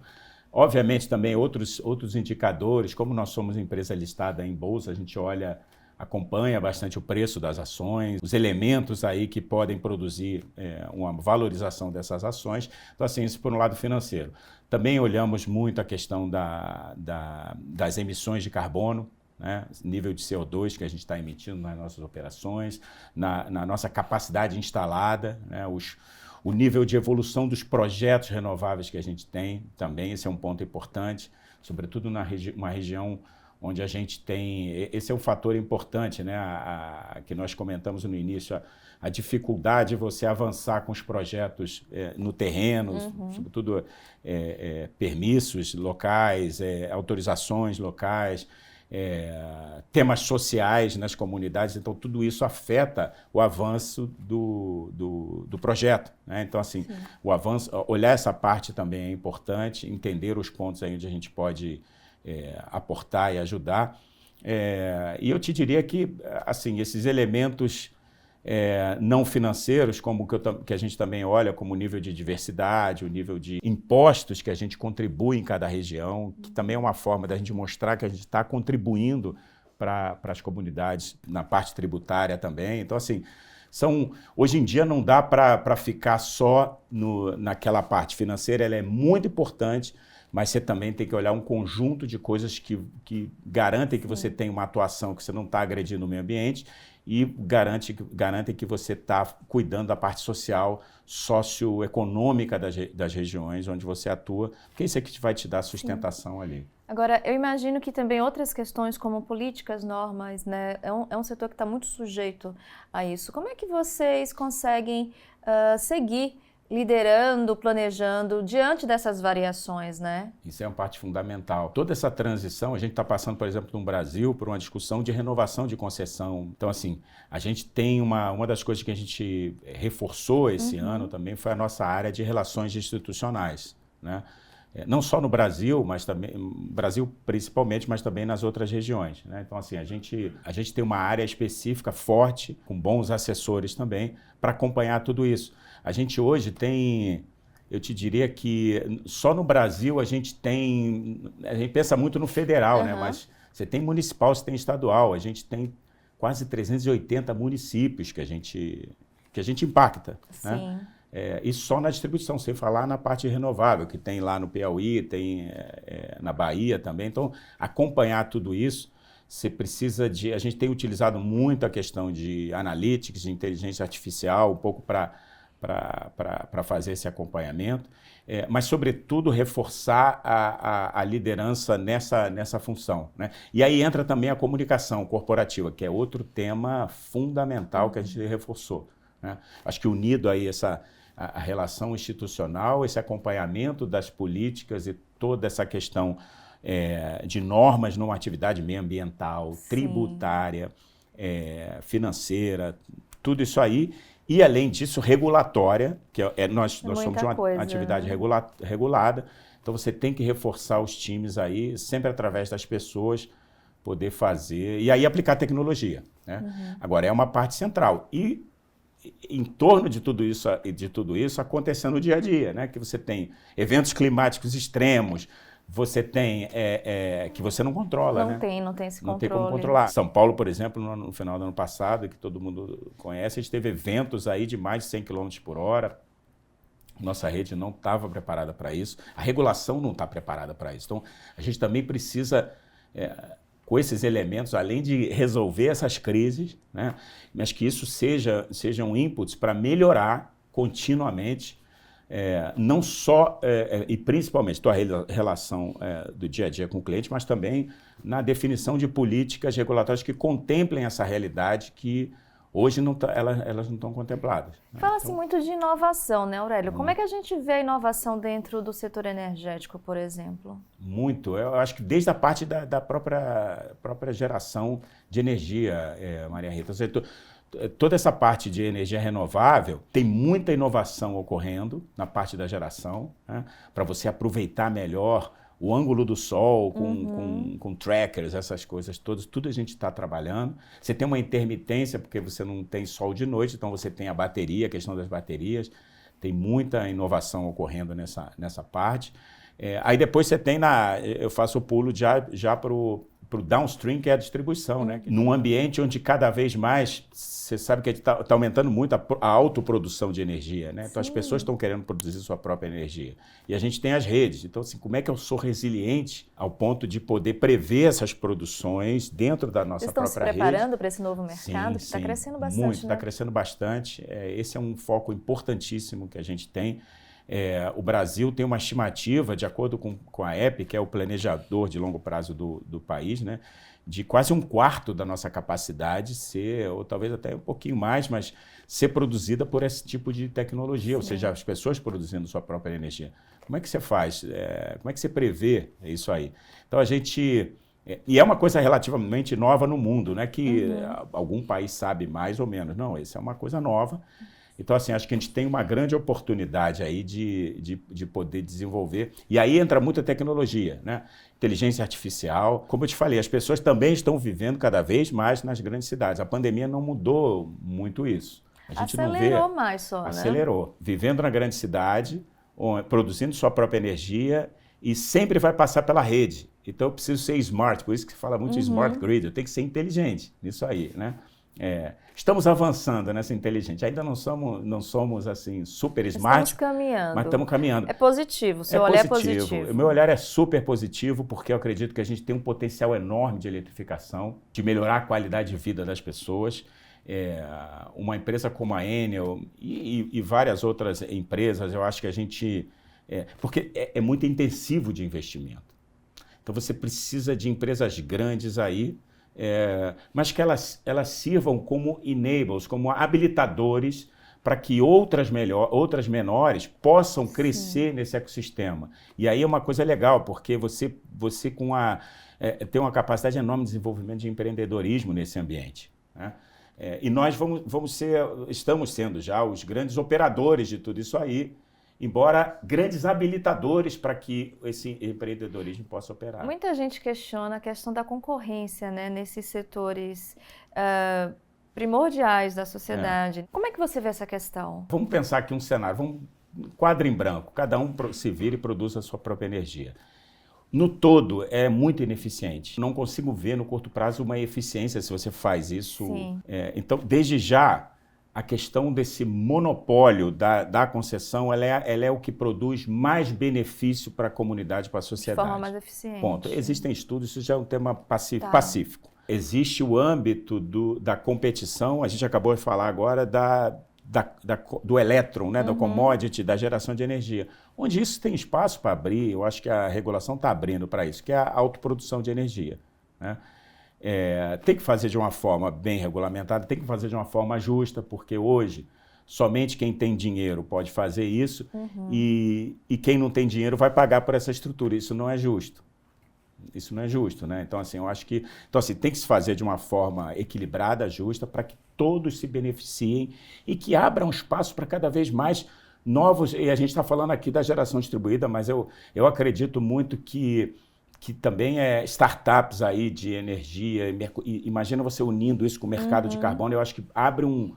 Obviamente também outros indicadores, como nós somos empresa listada em bolsa, a gente olha acompanha bastante o preço das ações, os elementos aí que podem produzir uma valorização dessas ações. Então, assim, isso por um lado financeiro. Também olhamos muito a questão das emissões de carbono, né? Nível de CO2 que a gente está emitindo nas nossas operações, na nossa capacidade instalada, né? O nível de evolução dos projetos renováveis que a gente tem também, esse é um ponto importante, sobretudo uma região onde a gente tem, esse é um fator importante, né? Que nós comentamos no início, a dificuldade de você avançar com os projetos no terreno, sobretudo permissos locais, autorizações locais, temas sociais nas comunidades, então tudo isso afeta o avanço do projeto, né? Então, assim, o avanço, olhar essa parte também é importante, entender os pontos aí onde a gente pode aportar e ajudar. E eu te diria que, assim, esses elementos não financeiros, como que a gente também olha como o nível de diversidade, o nível de impostos que a gente contribui em cada região, que também é uma forma da gente mostrar que a gente está contribuindo para as comunidades na parte tributária também. Então, assim, hoje em dia não dá para ficar só naquela parte financeira, ela é muito importante, mas você também tem que olhar um conjunto de coisas que garantem que você tem uma atuação, que você não está agredindo o meio ambiente e garantem que você está cuidando da parte social, socioeconômica das regiões onde você atua, porque isso é que vai te dar sustentação ali. Agora, eu imagino que também outras questões como políticas, normas, né, é um setor que está muito sujeito a isso. Como é que vocês conseguem seguir liderando, planejando, diante dessas variações, né? Isso é uma parte fundamental. Toda essa transição, a gente está passando, por exemplo, no Brasil, por uma discussão de renovação de concessão. Então, assim, a gente tem uma das coisas que a gente reforçou esse ano também foi a nossa área de relações institucionais, né? Não só no Brasil, mas também Brasil principalmente, mas também nas outras regiões, né? Então, assim, a gente tem uma área específica forte, com bons assessores também, para acompanhar tudo isso. A gente hoje tem, eu te diria que só no Brasil a gente pensa muito no federal, né? Mas você tem municipal, você tem estadual, a gente tem quase 380 municípios que a gente impacta, né? Isso só na distribuição, sem falar na parte renovável, que tem lá no Piauí, tem na Bahia também. Então, acompanhar tudo isso, você precisa a gente tem utilizado muito a questão de analytics, de inteligência artificial, um pouco para fazer esse acompanhamento, mas, sobretudo, reforçar a liderança nessa função, né? E aí entra também a comunicação corporativa, que é outro tema fundamental que a gente reforçou, né? Acho que unido aí a relação institucional, esse acompanhamento das políticas e toda essa questão de normas numa atividade meioambiental, tributária, financeira, tudo isso aí. E, além disso, regulatória, que nós somos de uma atividade regulada, então você tem que reforçar os times aí, sempre através das pessoas, poder fazer, e aí aplicar tecnologia, né? Agora, é uma parte central. E em torno de tudo isso acontecendo no dia a dia, né? Que você tem eventos climáticos extremos, você tem que você não controla, né? Não tem esse controle. Não tem como controlar. São Paulo, por exemplo, no final do ano passado, que todo mundo conhece, a gente teve eventos aí de mais de 100 km por hora. Nossa rede não estava preparada para isso. A regulação não está preparada para isso. Então, a gente também precisa, com esses elementos, além de resolver essas crises, né, mas que isso sejam inputs para melhorar continuamente, não só e principalmente a relação do dia a dia com o cliente, mas também na definição de políticas regulatórias que contemplem essa realidade que hoje elas não estão contempladas, né? Fala-se muito de inovação, né, Aurélio? Como é que a gente vê a inovação dentro do setor energético, por exemplo? Muito. Eu acho que desde a parte da própria geração de energia, Maria Rita. Toda essa parte de energia renovável, tem muita inovação ocorrendo na parte da geração, né, para você aproveitar melhor o ângulo do sol com trackers, essas coisas todas, tudo a gente está trabalhando. Você tem uma intermitência, porque você não tem sol de noite, então você tem a bateria, a questão das baterias, tem muita inovação ocorrendo nessa parte. Aí depois você tem eu faço o pulo já para o downstream, que é a distribuição, né? Num ambiente onde cada vez mais, você sabe que está aumentando muito a autoprodução de energia, né? Então as pessoas estão querendo produzir sua própria energia. E a gente tem as redes. Então, assim, como é que eu sou resiliente ao ponto de poder prever essas produções dentro da nossa própria rede? Vocês estão se preparando para esse novo mercado? Que está crescendo bastante, muito, está né? crescendo bastante. Esse é um foco importantíssimo que a gente tem. O Brasil tem uma estimativa, de acordo com a EP, que é o planejador de longo prazo do país, né, de quase 1/4 da nossa capacidade ser, ou talvez até um pouquinho mais, mas ser produzida por esse tipo de tecnologia, ou seja, as pessoas produzindo sua própria energia. Como é que você faz? Como é que você prevê isso aí? Então a gente... E é uma coisa relativamente nova no mundo, né, que algum país sabe mais ou menos. Não, isso é uma coisa nova. Então, assim, acho que a gente tem uma grande oportunidade aí de poder desenvolver. E aí entra muita tecnologia, né? Inteligência artificial. Como eu te falei, as pessoas também estão vivendo cada vez mais nas grandes cidades. A pandemia não mudou muito isso. A gente acelerou não vê, mais só, né? Acelerou. Vivendo na grande cidade, produzindo sua própria energia e sempre vai passar pela rede. Então, eu preciso ser smart, por isso que se fala muito smart grid. Eu tenho que ser inteligente nisso aí, né? Estamos avançando nessa inteligência. Ainda não somos assim, super smart, estamos caminhando. Mas estamos caminhando. É positivo, seu olhar é positivo. O meu olhar é super positivo, porque eu acredito que a gente tem um potencial enorme de eletrificação, de melhorar a qualidade de vida das pessoas. Uma empresa como a Enel e várias outras empresas, eu acho que a gente... porque é muito intensivo de investimento. Então você precisa de empresas grandes aí, mas que elas sirvam como enablers, como habilitadores para que outras menores possam crescer nesse ecossistema. E aí é uma coisa legal, porque você tem uma capacidade enorme de desenvolvimento de empreendedorismo nesse ambiente, né? E nós estamos sendo já os grandes operadores de tudo isso aí, embora grandes habilitadores para que esse empreendedorismo possa operar. Muita gente questiona a questão da concorrência, né, nesses setores primordiais da sociedade. Como é que você vê essa questão? Vamos pensar aqui um cenário, um quadro em branco, cada um se vira e produz a sua própria energia. No todo, é muito ineficiente. Não consigo ver no curto prazo uma eficiência se você faz isso. Então, desde já, a questão desse monopólio da concessão, ela é o que produz mais benefício para a comunidade, para a sociedade. De forma mais eficiente. Ponto. Existem estudos, isso já é um tema pacífico. Existe o âmbito da competição, a gente acabou de falar agora do elétron, né, do commodity, da geração de energia, onde isso tem espaço para abrir. Eu acho que a regulação está abrindo para isso, que é a autoprodução de energia, né? Tem que fazer de uma forma bem regulamentada, tem que fazer de uma forma justa, porque hoje somente quem tem dinheiro pode fazer isso e quem não tem dinheiro vai pagar por essa estrutura. Isso não é justo. Isso não é justo, né? Então, assim, eu acho que tem que se fazer de uma forma equilibrada, justa, para que todos se beneficiem e que abram espaço para cada vez mais novos. E a gente está falando aqui da geração distribuída, mas eu acredito muito que também startups aí de energia, imagina você unindo isso com o mercado de carbono, eu acho que abre um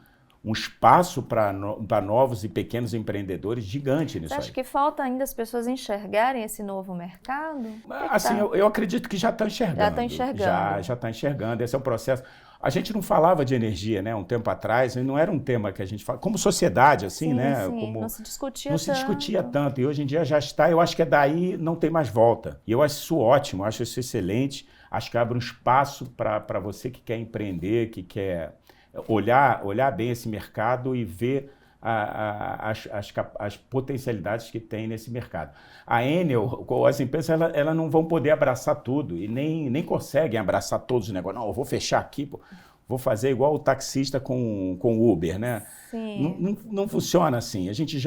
espaço para novos e pequenos empreendedores gigante nisso aí. Você acha que falta ainda as pessoas enxergarem esse novo mercado? Assim, eu acredito que já estão enxergando. Já estão enxergando. Já está enxergando, esse é o processo. A gente não falava de energia, né, um tempo atrás, e não era um tema que a gente falava, como sociedade, assim, sim, né? Sim. Não se discutia tanto. Não se discutia tanto, e hoje em dia já está, eu acho que daí não tem mais volta. E eu acho isso ótimo, acho isso excelente, acho que abre um espaço para você que quer empreender, que quer olhar bem esse mercado e ver as potencialidades que tem nesse mercado. A Enel, as empresas, elas não vão poder abraçar tudo e nem conseguem abraçar todos os negócios. Não, eu vou fechar aqui, vou fazer igual o taxista com o Uber, né? Sim. Não funciona assim. A gente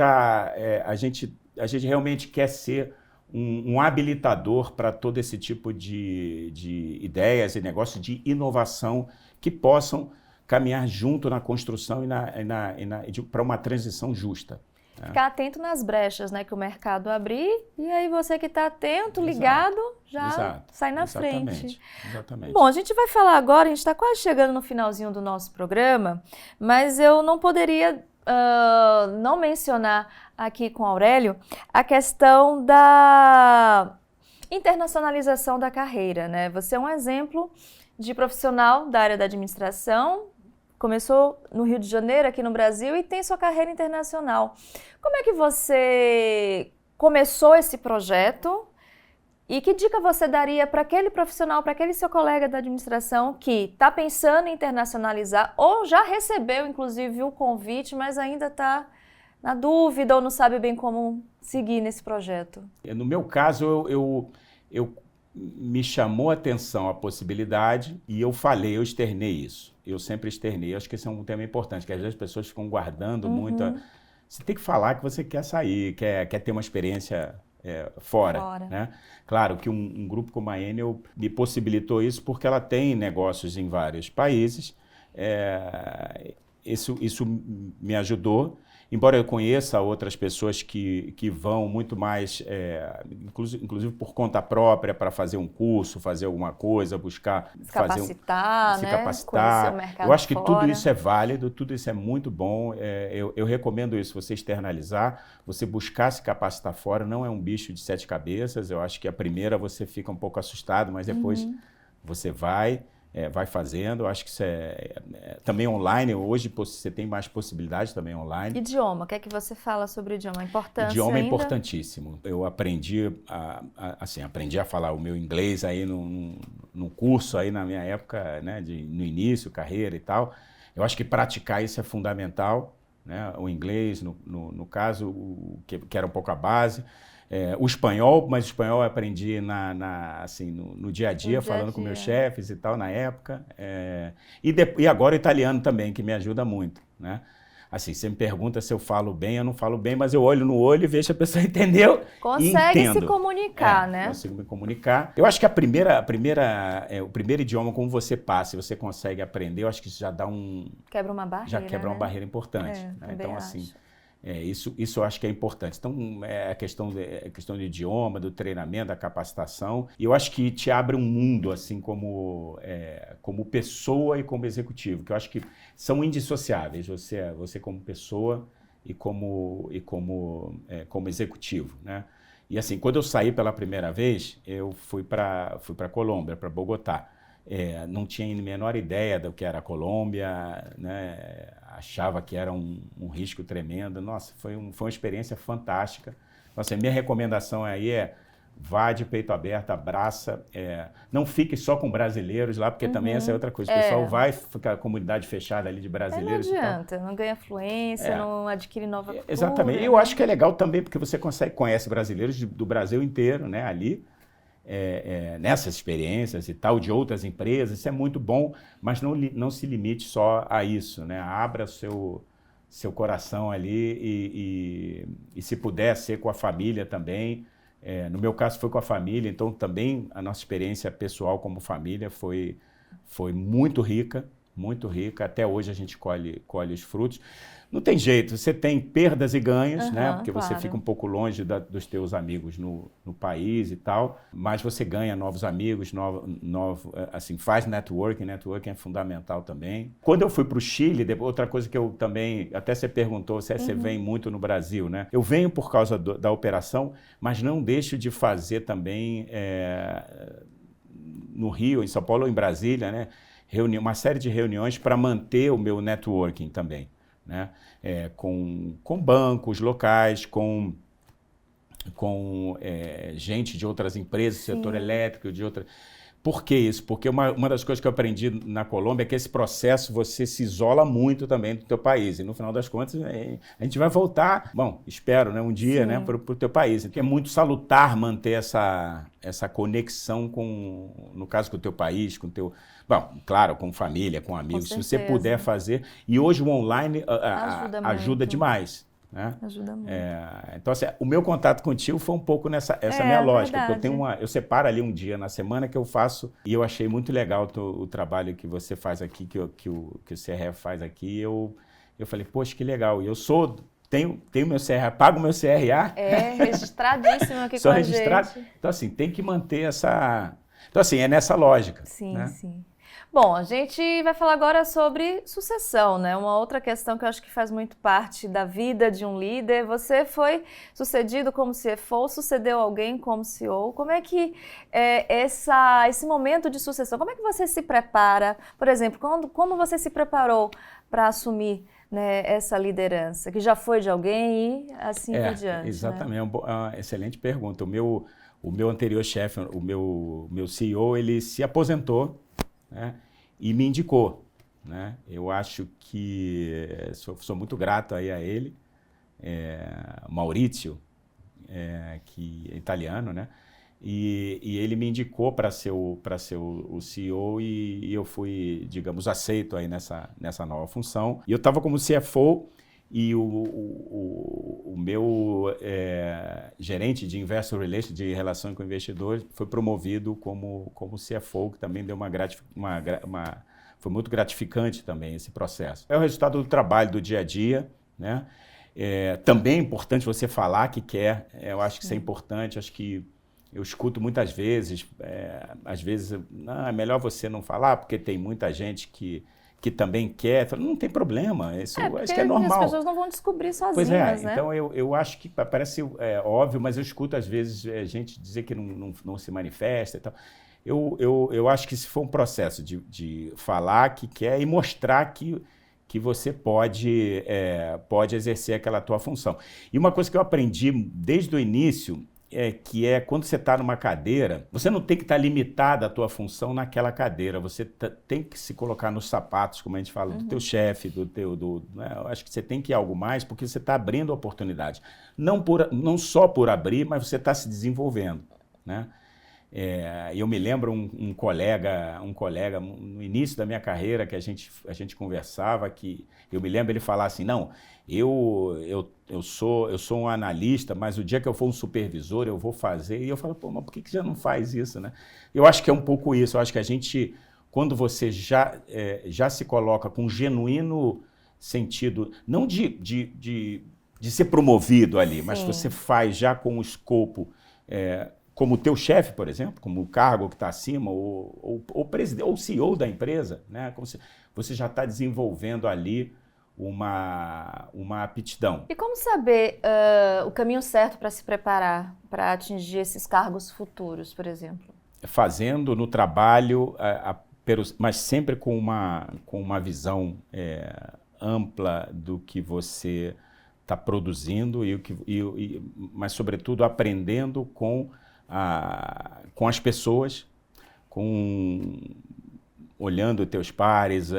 realmente quer ser um habilitador para todo esse tipo de ideias e negócios de inovação que possam caminhar junto na construção e para uma transição justa. Ficar atento nas brechas, né, que o mercado abrir, e aí você que está atento, ligado, já sai na frente. Exatamente. Bom, a gente vai falar agora, a gente está quase chegando no finalzinho do nosso programa, mas eu não poderia não mencionar aqui com o Aurélio a questão Internacionalização da carreira, né? Você é um exemplo de profissional da área da administração, começou no Rio de Janeiro, aqui no Brasil, e tem sua carreira internacional. Como é que você começou esse projeto e que dica você daria para aquele profissional, para aquele seu colega da administração que está pensando em internacionalizar ou já recebeu, inclusive, o convite, mas ainda está na dúvida ou não sabe bem como seguir nesse projeto? No meu caso, eu me chamou a atenção a possibilidade e eu externei isso. Eu sempre externei. Acho que esse é um tema importante, que às vezes as pessoas ficam guardando muito. Você tem que falar que você quer sair, quer ter uma experiência fora. Né? Claro que um grupo como a Enel me possibilitou isso porque ela tem negócios em vários países. Isso me ajudou. Embora eu conheça outras pessoas que vão muito mais, inclusive por conta própria, para fazer um curso, fazer alguma coisa, buscar se capacitar, se capacitar. O mercado eu acho que fora. tudo isso é válido, tudo isso é muito bom. Eu recomendo isso, você externalizar, você buscar se capacitar fora. Não é um bicho de 7 cabeças. Eu acho que a primeira você fica um pouco assustado, mas depois você vai fazendo. Eu acho que isso também online. Hoje você tem mais possibilidades também online. Idioma, o que é que você fala sobre o idioma? A importância Idioma é ainda? Importantíssimo. Eu aprendi a falar o meu inglês aí no curso aí na minha época, né, no início, carreira e tal. Eu acho que praticar isso é fundamental, né? O inglês, no caso, que era um pouco a base. O espanhol, mas o espanhol eu aprendi no dia a dia, falando com meus chefes e tal, na época. E agora o italiano também, que me ajuda muito, né? Assim, você me pergunta se eu falo bem, eu não falo bem, mas eu olho no olho e vejo se a pessoa entendeu. Consegue se comunicar, né? Consigo me comunicar. Eu acho que o primeiro idioma, como você passa e você consegue aprender, eu acho que isso já dá quebra uma barreira, já quebra uma barreira importante. Né? Então, assim... Isso eu acho que é importante. Então, a questão de idioma, do treinamento, da capacitação. E eu acho que te abre um mundo, assim, como pessoa e como executivo, que eu acho que são indissociáveis. Você como pessoa e como executivo, né? E assim, quando eu saí pela primeira vez, eu fui para Colômbia, para Bogotá. Não tinha a menor ideia do que era a Colômbia, né? Achava que era um risco tremendo. Nossa, foi uma experiência fantástica. Nossa, minha recomendação aí vá de peito aberto, abraça. Não fique só com brasileiros lá, porque também essa é outra coisa. O pessoal vai ficar a comunidade fechada ali de brasileiros. Não adianta, não ganha fluência, não adquire nova cultura. Exatamente. E eu acho que é legal também, porque você conhece brasileiros do Brasil inteiro, né, ali. Nessas experiências e tal, de outras empresas, isso é muito bom, mas não se limite só a isso, né? Abra seu coração ali e se puder ser com a família também. No meu caso foi com a família, então também a nossa experiência pessoal como família foi muito rica, muito rica. Até hoje a gente colhe os frutos. Não tem jeito, você tem perdas e ganhos, né? Porque você fica um pouco longe dos teus amigos no país e tal, mas você ganha novos amigos, assim, faz networking é fundamental também. Quando eu fui para o Chile, outra coisa que eu também, até você perguntou se você vem muito no Brasil, né? Eu venho por causa da operação, mas não deixo de fazer também no Rio, em São Paulo ou em Brasília, né? Uma série de reuniões para manter o meu networking também. Né? Com bancos locais, com gente de outras empresas, setor elétrico, de outras... Por que isso? Porque uma das coisas que eu aprendi na Colômbia é que esse processo você se isola muito também do teu país. E no final das contas, a gente vai voltar, bom, espero, né, um dia, né, para o teu país. Então, é muito salutar manter essa conexão no caso, com o teu país, com o teu... Bom, claro, com família, com amigos, se você puder fazer. E hoje o online ajuda demais. Né? Ajuda muito. Então, assim, o meu contato contigo foi um pouco essa minha lógica. Porque eu separo ali um dia na semana que eu faço, e eu achei muito legal o trabalho que você faz aqui, que o CRF faz aqui. Eu falei, poxa, que legal. E eu tenho meu CRA, pago meu CRA. Registradíssimo aqui Sou com registrado. a gente. Então, assim, tem que manter essa... Então, assim, é nessa lógica. Sim, né? sim. Bom, a gente vai falar agora sobre sucessão, né? Uma outra questão que eu acho que faz muito parte da vida de um líder. Você foi sucedido como CFO, sucedeu alguém como CEO. Como é que esse momento de sucessão, como é que você se prepara? Por exemplo, como você se preparou para assumir, né, essa liderança, que já foi de alguém e assim por diante? Exatamente, né? é uma excelente pergunta. O meu anterior chefe, o meu CEO, ele se aposentou, né, e me indicou, né? Eu acho que sou muito grato aí a ele, Maurizio, que é italiano, né? E ele me indicou para ser o CEO e eu fui, digamos, aceito aí nessa nova função. E eu estava como CFO e o meu gerente de Investor Relations, de relação com investidores, foi promovido como CFO, que também deu foi muito gratificante também esse processo. É o resultado do trabalho do dia a dia, né? Também é importante você falar que quer, eu acho que isso é importante, acho que eu escuto muitas vezes, às vezes, é melhor você não falar, porque tem muita gente que também quer. Não tem problema, isso Porque acho que é normal. as pessoas não vão descobrir Pois sozinhas, né? Então eu acho que parece óbvio, mas eu escuto às vezes gente dizer que não se manifesta e tal. Eu acho que se for um processo de falar que quer e mostrar que você pode exercer aquela tua função. E uma coisa que eu aprendi desde o início que quando você está numa cadeira, você não tem que estar limitado à tua função naquela cadeira, você tem que se colocar nos sapatos, como a gente fala, do teu chefe, né? Eu acho que você tem que ir algo mais, porque você está abrindo oportunidade. Não só por abrir, mas você está se desenvolvendo, né? Eu me lembro um colega no início da minha carreira que a gente conversava, que eu me lembro ele falar assim, não, eu sou um analista, mas o dia que eu for um supervisor eu vou fazer, e eu falo, pô, mas por que já não faz isso, né? Eu acho que é um pouco isso, eu acho que a gente, quando você já se coloca com um genuíno sentido, não de ser promovido ali, mas você faz já com o escopo, como o teu chefe, por exemplo, como o cargo que está acima, ou presidente, ou CEO da empresa, né? Como você já está desenvolvendo ali uma aptidão. E como saber o caminho certo para se preparar para atingir esses cargos futuros, por exemplo? Fazendo no trabalho, mas sempre com uma visão ampla do que você está produzindo, mas, sobretudo, aprendendo com as pessoas, olhando teus pares,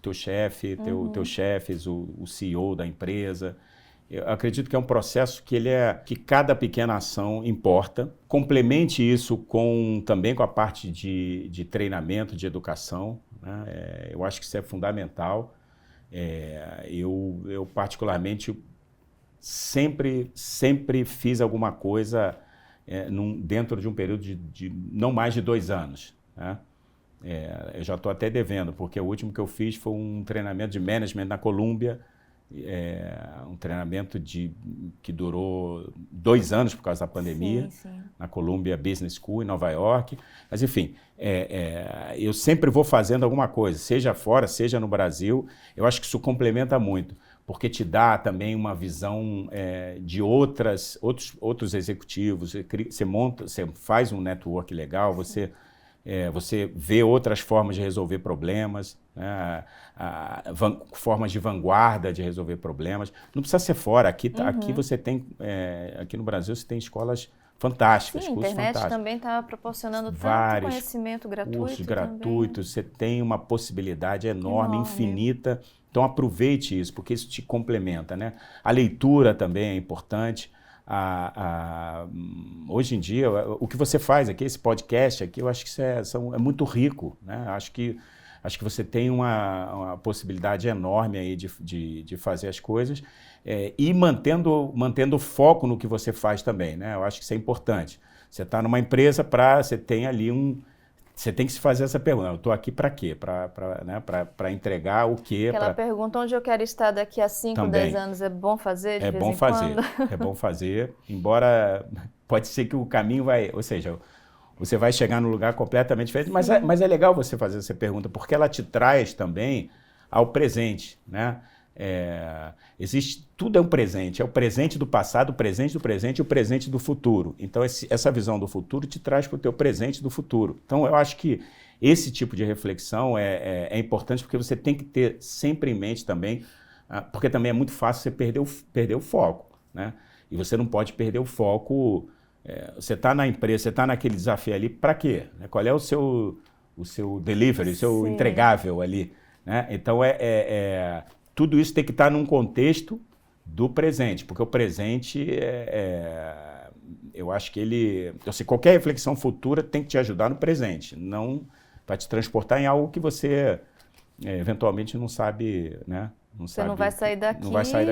teu chefe, teus chefes, o CEO da empresa. Eu acredito que é um processo que cada pequena ação importa. Complemente isso também com a parte de treinamento, de educação, né? Eu acho que isso é fundamental. Eu particularmente, sempre fiz alguma coisa dentro de um período de não mais de 2 anos, né? Eu já estou até devendo, porque o último que eu fiz foi um treinamento de management na Colômbia, um treinamento que durou 2 anos por causa da pandemia, sim. na Columbia Business School, em Nova York. Mas, enfim, eu sempre vou fazendo alguma coisa, seja fora, seja no Brasil. Eu acho que isso complementa muito, porque te dá também uma visão de outros executivos. Você faz um network legal, você vê outras formas de resolver problemas, né? Formas de vanguarda de resolver problemas. Não precisa ser fora. Aqui você tem, aqui no Brasil você tem escolas fantásticas, Sim, cursos a internet fantásticos. também está proporcionando tanto Vários conhecimento gratuito cursos também. gratuitos, você tem uma possibilidade enorme, infinita. Então aproveite isso, porque isso te complementa, né? A leitura também é importante. Hoje em dia, o que você faz aqui, esse podcast aqui, eu acho que isso é muito rico, né? Acho que você tem uma possibilidade enorme aí de fazer as coisas, e mantendo foco no que você faz também, né? Eu acho que isso é importante. Você está numa empresa você tem ali você tem que se fazer essa pergunta. Eu estou aqui para quê? Para entregar o quê? Aquela pergunta, onde eu quero estar daqui a 5, 10 anos, é bom fazer de vez em quando? É bom fazer, embora pode ser que o caminho vai... Ou seja, você vai chegar num lugar completamente diferente. Mas é legal você fazer essa pergunta, porque ela te traz também ao presente, né? Tudo é um presente, é o presente do passado, o presente do presente e o presente do futuro. Então, essa visão do futuro te traz para o teu presente do futuro. Então, eu acho que esse tipo de reflexão é importante, porque você tem que ter sempre em mente também, porque também é muito fácil você perder o foco, né? E você não pode perder o foco. Você está na empresa, você está naquele desafio ali, para quê? Qual é o seu delivery, o seu entregável ali, né? Então, tudo isso tem que estar num contexto do presente, porque o presente eu acho que qualquer reflexão futura tem que te ajudar no presente, não para te transportar em algo que você eventualmente não sabe, né? Você não vai sair daqui,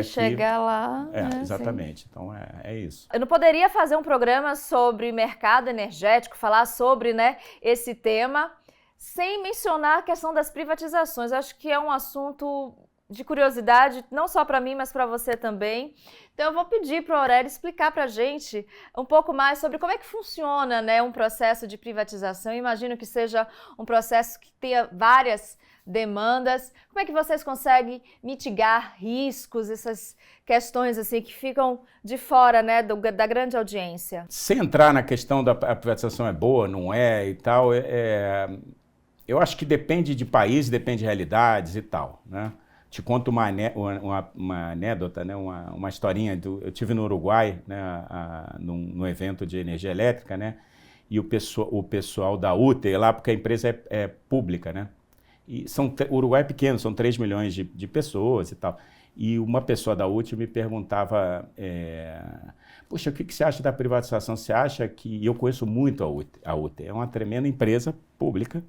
chegar lá. Exatamente. Sim. Então é isso. Eu não poderia fazer um programa sobre mercado energético, falar sobre, né, esse tema, sem mencionar a questão das privatizações. Acho que é um assunto de curiosidade, não só para mim, mas para você também. Então eu vou pedir para o Aurélio explicar para a gente um pouco mais sobre como é que funciona, né, um processo de privatização. Eu imagino que seja um processo que tenha várias demandas. Como é que vocês conseguem mitigar riscos, essas questões assim que ficam de fora, né, da grande audiência? Sem entrar na questão da privatização é boa, não é e tal, eu acho que depende de país, depende de realidades e tal, né? Te conto uma anedota, né? Uma historinha. Eu estive no Uruguai, né? Num evento de energia elétrica, né? E o pessoal da UTE lá, porque a empresa é pública, né? E o Uruguai é pequeno, são 3 milhões de pessoas e tal. E uma pessoa da UTE me perguntava, puxa, o que você acha da privatização? Você acha que... E eu conheço muito a UTE, é uma tremenda empresa pública,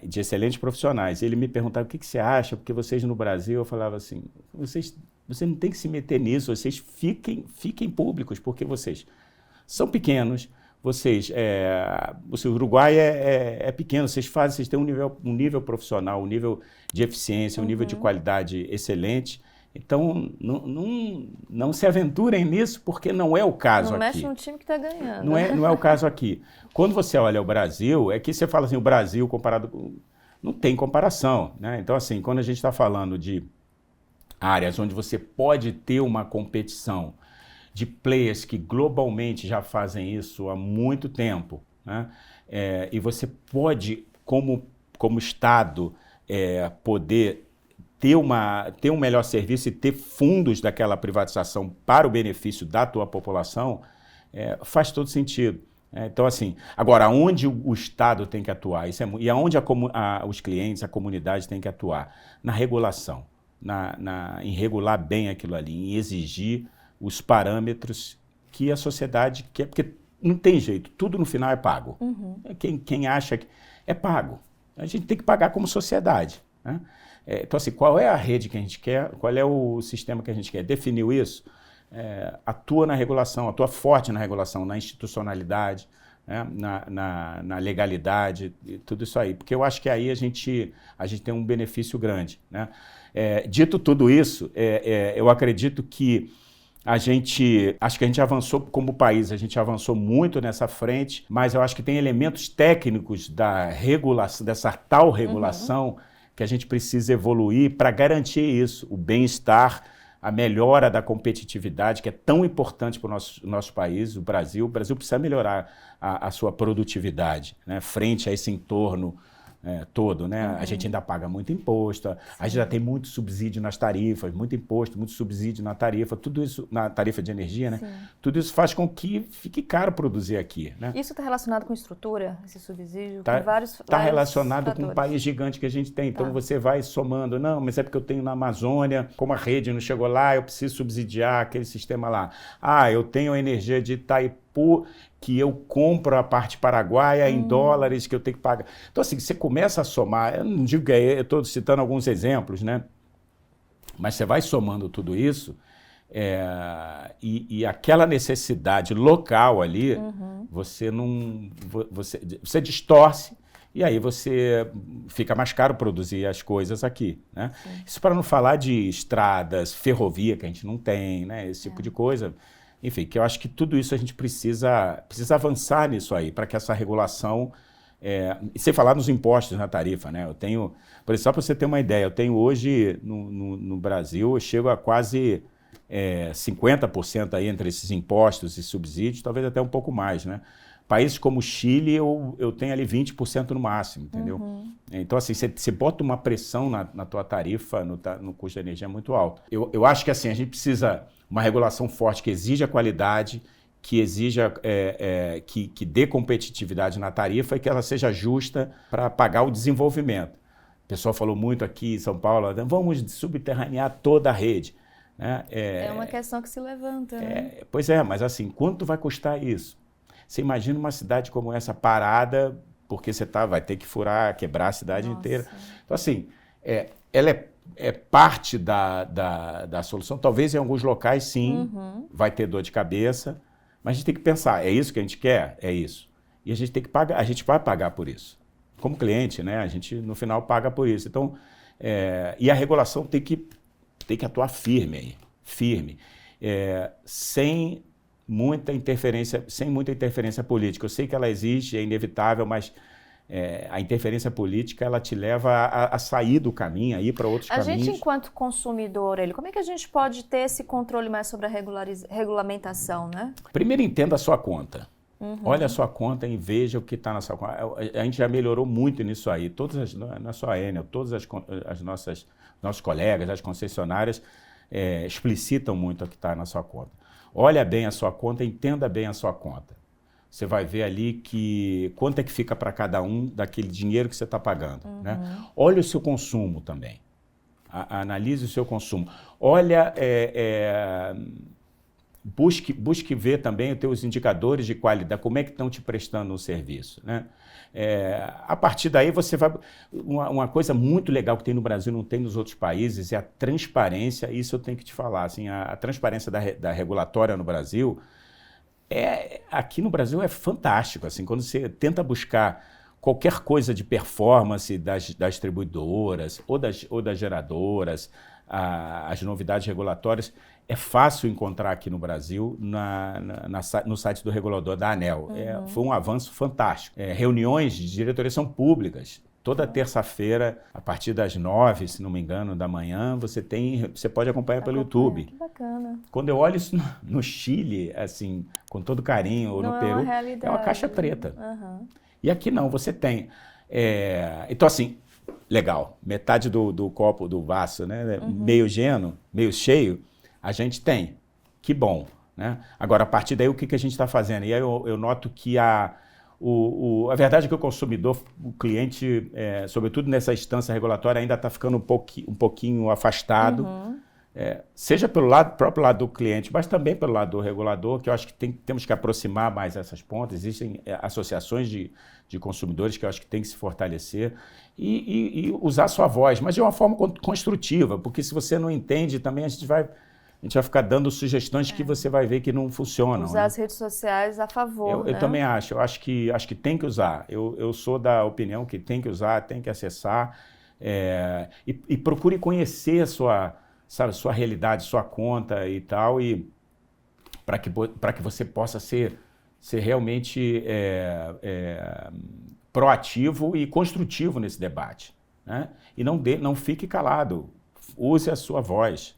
de excelentes profissionais. Ele me perguntava, o que você acha? Porque vocês no Brasil, eu falava assim, você não tem que se meter nisso, vocês fiquem públicos, porque vocês são pequenos, o Uruguai é pequeno, vocês têm um nível profissional, um nível de eficiência, um nível de qualidade excelente. Então, não se aventurem nisso, porque não é o caso aqui. Não mexe num time que está ganhando. Não é o caso aqui. Quando você olha o Brasil, é que você fala assim, o Brasil comparado com... Não tem comparação, né? Então, assim, quando a gente está falando de áreas onde você pode ter uma competição de players que globalmente já fazem isso há muito tempo, né? E você pode, como Estado, poder ter um melhor serviço e ter fundos daquela privatização para o benefício da tua população, faz todo sentido. Então, assim, agora, onde o Estado tem que atuar? E aonde os clientes, a comunidade tem que atuar? Na regulação, em regular bem aquilo ali, em exigir os parâmetros que a sociedade quer, porque não tem jeito, tudo no final é pago. Quem acha que é pago, a gente tem que pagar como sociedade, né? Então, assim, qual é a rede que a gente quer, qual é o sistema que a gente quer? Definiu isso? Atua na regulação, atua forte na regulação, na institucionalidade, né? na legalidade, e tudo isso aí. Porque eu acho que aí a gente tem um benefício grande, né? Dito tudo isso, eu acredito que acho que a gente avançou como país, a gente avançou muito nessa frente, mas eu acho que tem elementos técnicos da regulação, dessa tal regulação, que a gente precisa evoluir para garantir isso, o bem-estar, a melhora da competitividade, que é tão importante para o nosso país, o Brasil. O Brasil precisa melhorar a sua produtividade, né, frente a esse entorno todo, né? A gente ainda paga muito imposto, a gente já tem muito subsídio nas tarifas, muito imposto, muito subsídio na tarifa, tudo isso, na tarifa de energia, né? Sim. Tudo isso faz com que fique caro produzir aqui, né? Isso está relacionado com estrutura, esse subsídio? Com vários Está relacionado fatores. Com um país gigante que a gente tem, então você vai somando, não, mas é porque eu tenho na Amazônia, como a rede não chegou lá, eu preciso subsidiar aquele sistema lá. Eu tenho a energia de Itaipu, que eu compro a parte paraguaia em dólares, que eu tenho que pagar. Então, assim, você começa a somar, eu não digo que eu estou citando alguns exemplos, né? Mas você vai somando tudo isso, e aquela necessidade local ali, você distorce, e aí você fica mais caro produzir as coisas aqui, né? Isso para não falar de estradas, ferrovia, que a gente não tem, né? Esse tipo de coisa. enfim, que eu acho que tudo isso a gente precisa avançar nisso aí, para que essa regulação, sem falar nos impostos na tarifa, né? Eu tenho, por exemplo, só para você ter uma ideia, eu tenho hoje no Brasil, eu chego a quase 50% aí entre esses impostos e subsídios, talvez até um pouco mais, né? Países como o Chile, eu tenho ali 20% no máximo, entendeu? Então, assim, você bota uma pressão na tua tarifa, no custo da energia muito alto. Eu acho que, assim, a gente precisa uma regulação forte que exija qualidade, que exija, que dê competitividade na tarifa e que ela seja justa para pagar o desenvolvimento. O pessoal falou muito aqui em São Paulo, vamos subterranear toda a rede. Né? É uma questão que se levanta, né? Pois é, mas assim, quanto vai custar isso? Você imagina uma cidade como essa parada, porque você vai ter que quebrar a cidade inteira. Então, assim, ela é parte da solução. Talvez em alguns locais, sim, vai ter dor de cabeça, mas a gente tem que pensar, é isso que a gente quer? É isso. E a gente tem que pagar, a gente vai pagar por isso. Como cliente, né? A gente, no final, paga por isso. Então, e a regulação tem que atuar firme aí, firme. Sem muita interferência política. Eu sei que ela existe, é inevitável, mas a interferência política ela te leva a sair do caminho, a ir para outros caminhos. A gente, enquanto consumidor, como é que a gente pode ter esse controle mais sobre a regulamentação, né? Primeiro, entenda a sua conta. Olha a sua conta e veja o que está na sua conta. A gente já melhorou muito nisso aí. Não é só a Enel, todas as nossos colegas, as concessionárias, explicitam muito o que está na sua conta. Olha bem a sua conta, entenda bem a sua conta. Você vai ver ali quanto é que fica para cada um daquele dinheiro que você está pagando. Né? Olha o seu consumo também. Analise o seu consumo. Olha, busque ver também os teus indicadores de qualidade, como é que estão te prestando o serviço. Né? A partir daí você vai... Uma coisa muito legal que tem no Brasil, não tem nos outros países, é a transparência. Isso eu tenho que te falar. Assim, a transparência da regulatória no Brasil, aqui no Brasil é fantástico. Assim, quando você tenta buscar qualquer coisa de performance das distribuidoras ou das geradoras, as novidades regulatórias, é fácil encontrar aqui no Brasil no site do regulador da ANEEL. Foi um avanço fantástico. Reuniões de diretoria são públicas. Toda terça-feira, a partir das 9, se não me engano, da manhã, você pode acompanhar pelo YouTube. Que bacana. Quando eu olho isso no Chile, assim, com todo carinho, ou no Peru, é uma caixa preta. E aqui não, você tem. Então, assim, legal, metade do copo, do vaso, né? Meio lleno, meio cheio, a gente tem. Que bom. Né? Agora, a partir daí, o que a gente está fazendo? E aí eu noto que a verdade é que o consumidor, o cliente, sobretudo nessa instância regulatória, ainda está ficando um pouquinho afastado, seja pelo próprio lado do cliente, mas também pelo lado do regulador, que eu acho que temos que aproximar mais essas pontas. Existem associações de consumidores que eu acho que tem que se fortalecer e usar a sua voz, mas de uma forma construtiva, porque se você não entende, também a gente vai ficar dando sugestões que você vai ver que não funcionam. Usar as redes sociais a favor, Eu também acho. Eu acho que tem que usar. Eu sou da opinião que tem que usar, tem que acessar. E procure conhecer a sua realidade, sua conta e tal, e para que você possa ser realmente proativo e construtivo nesse debate. Né? E não fique calado. Use a sua voz.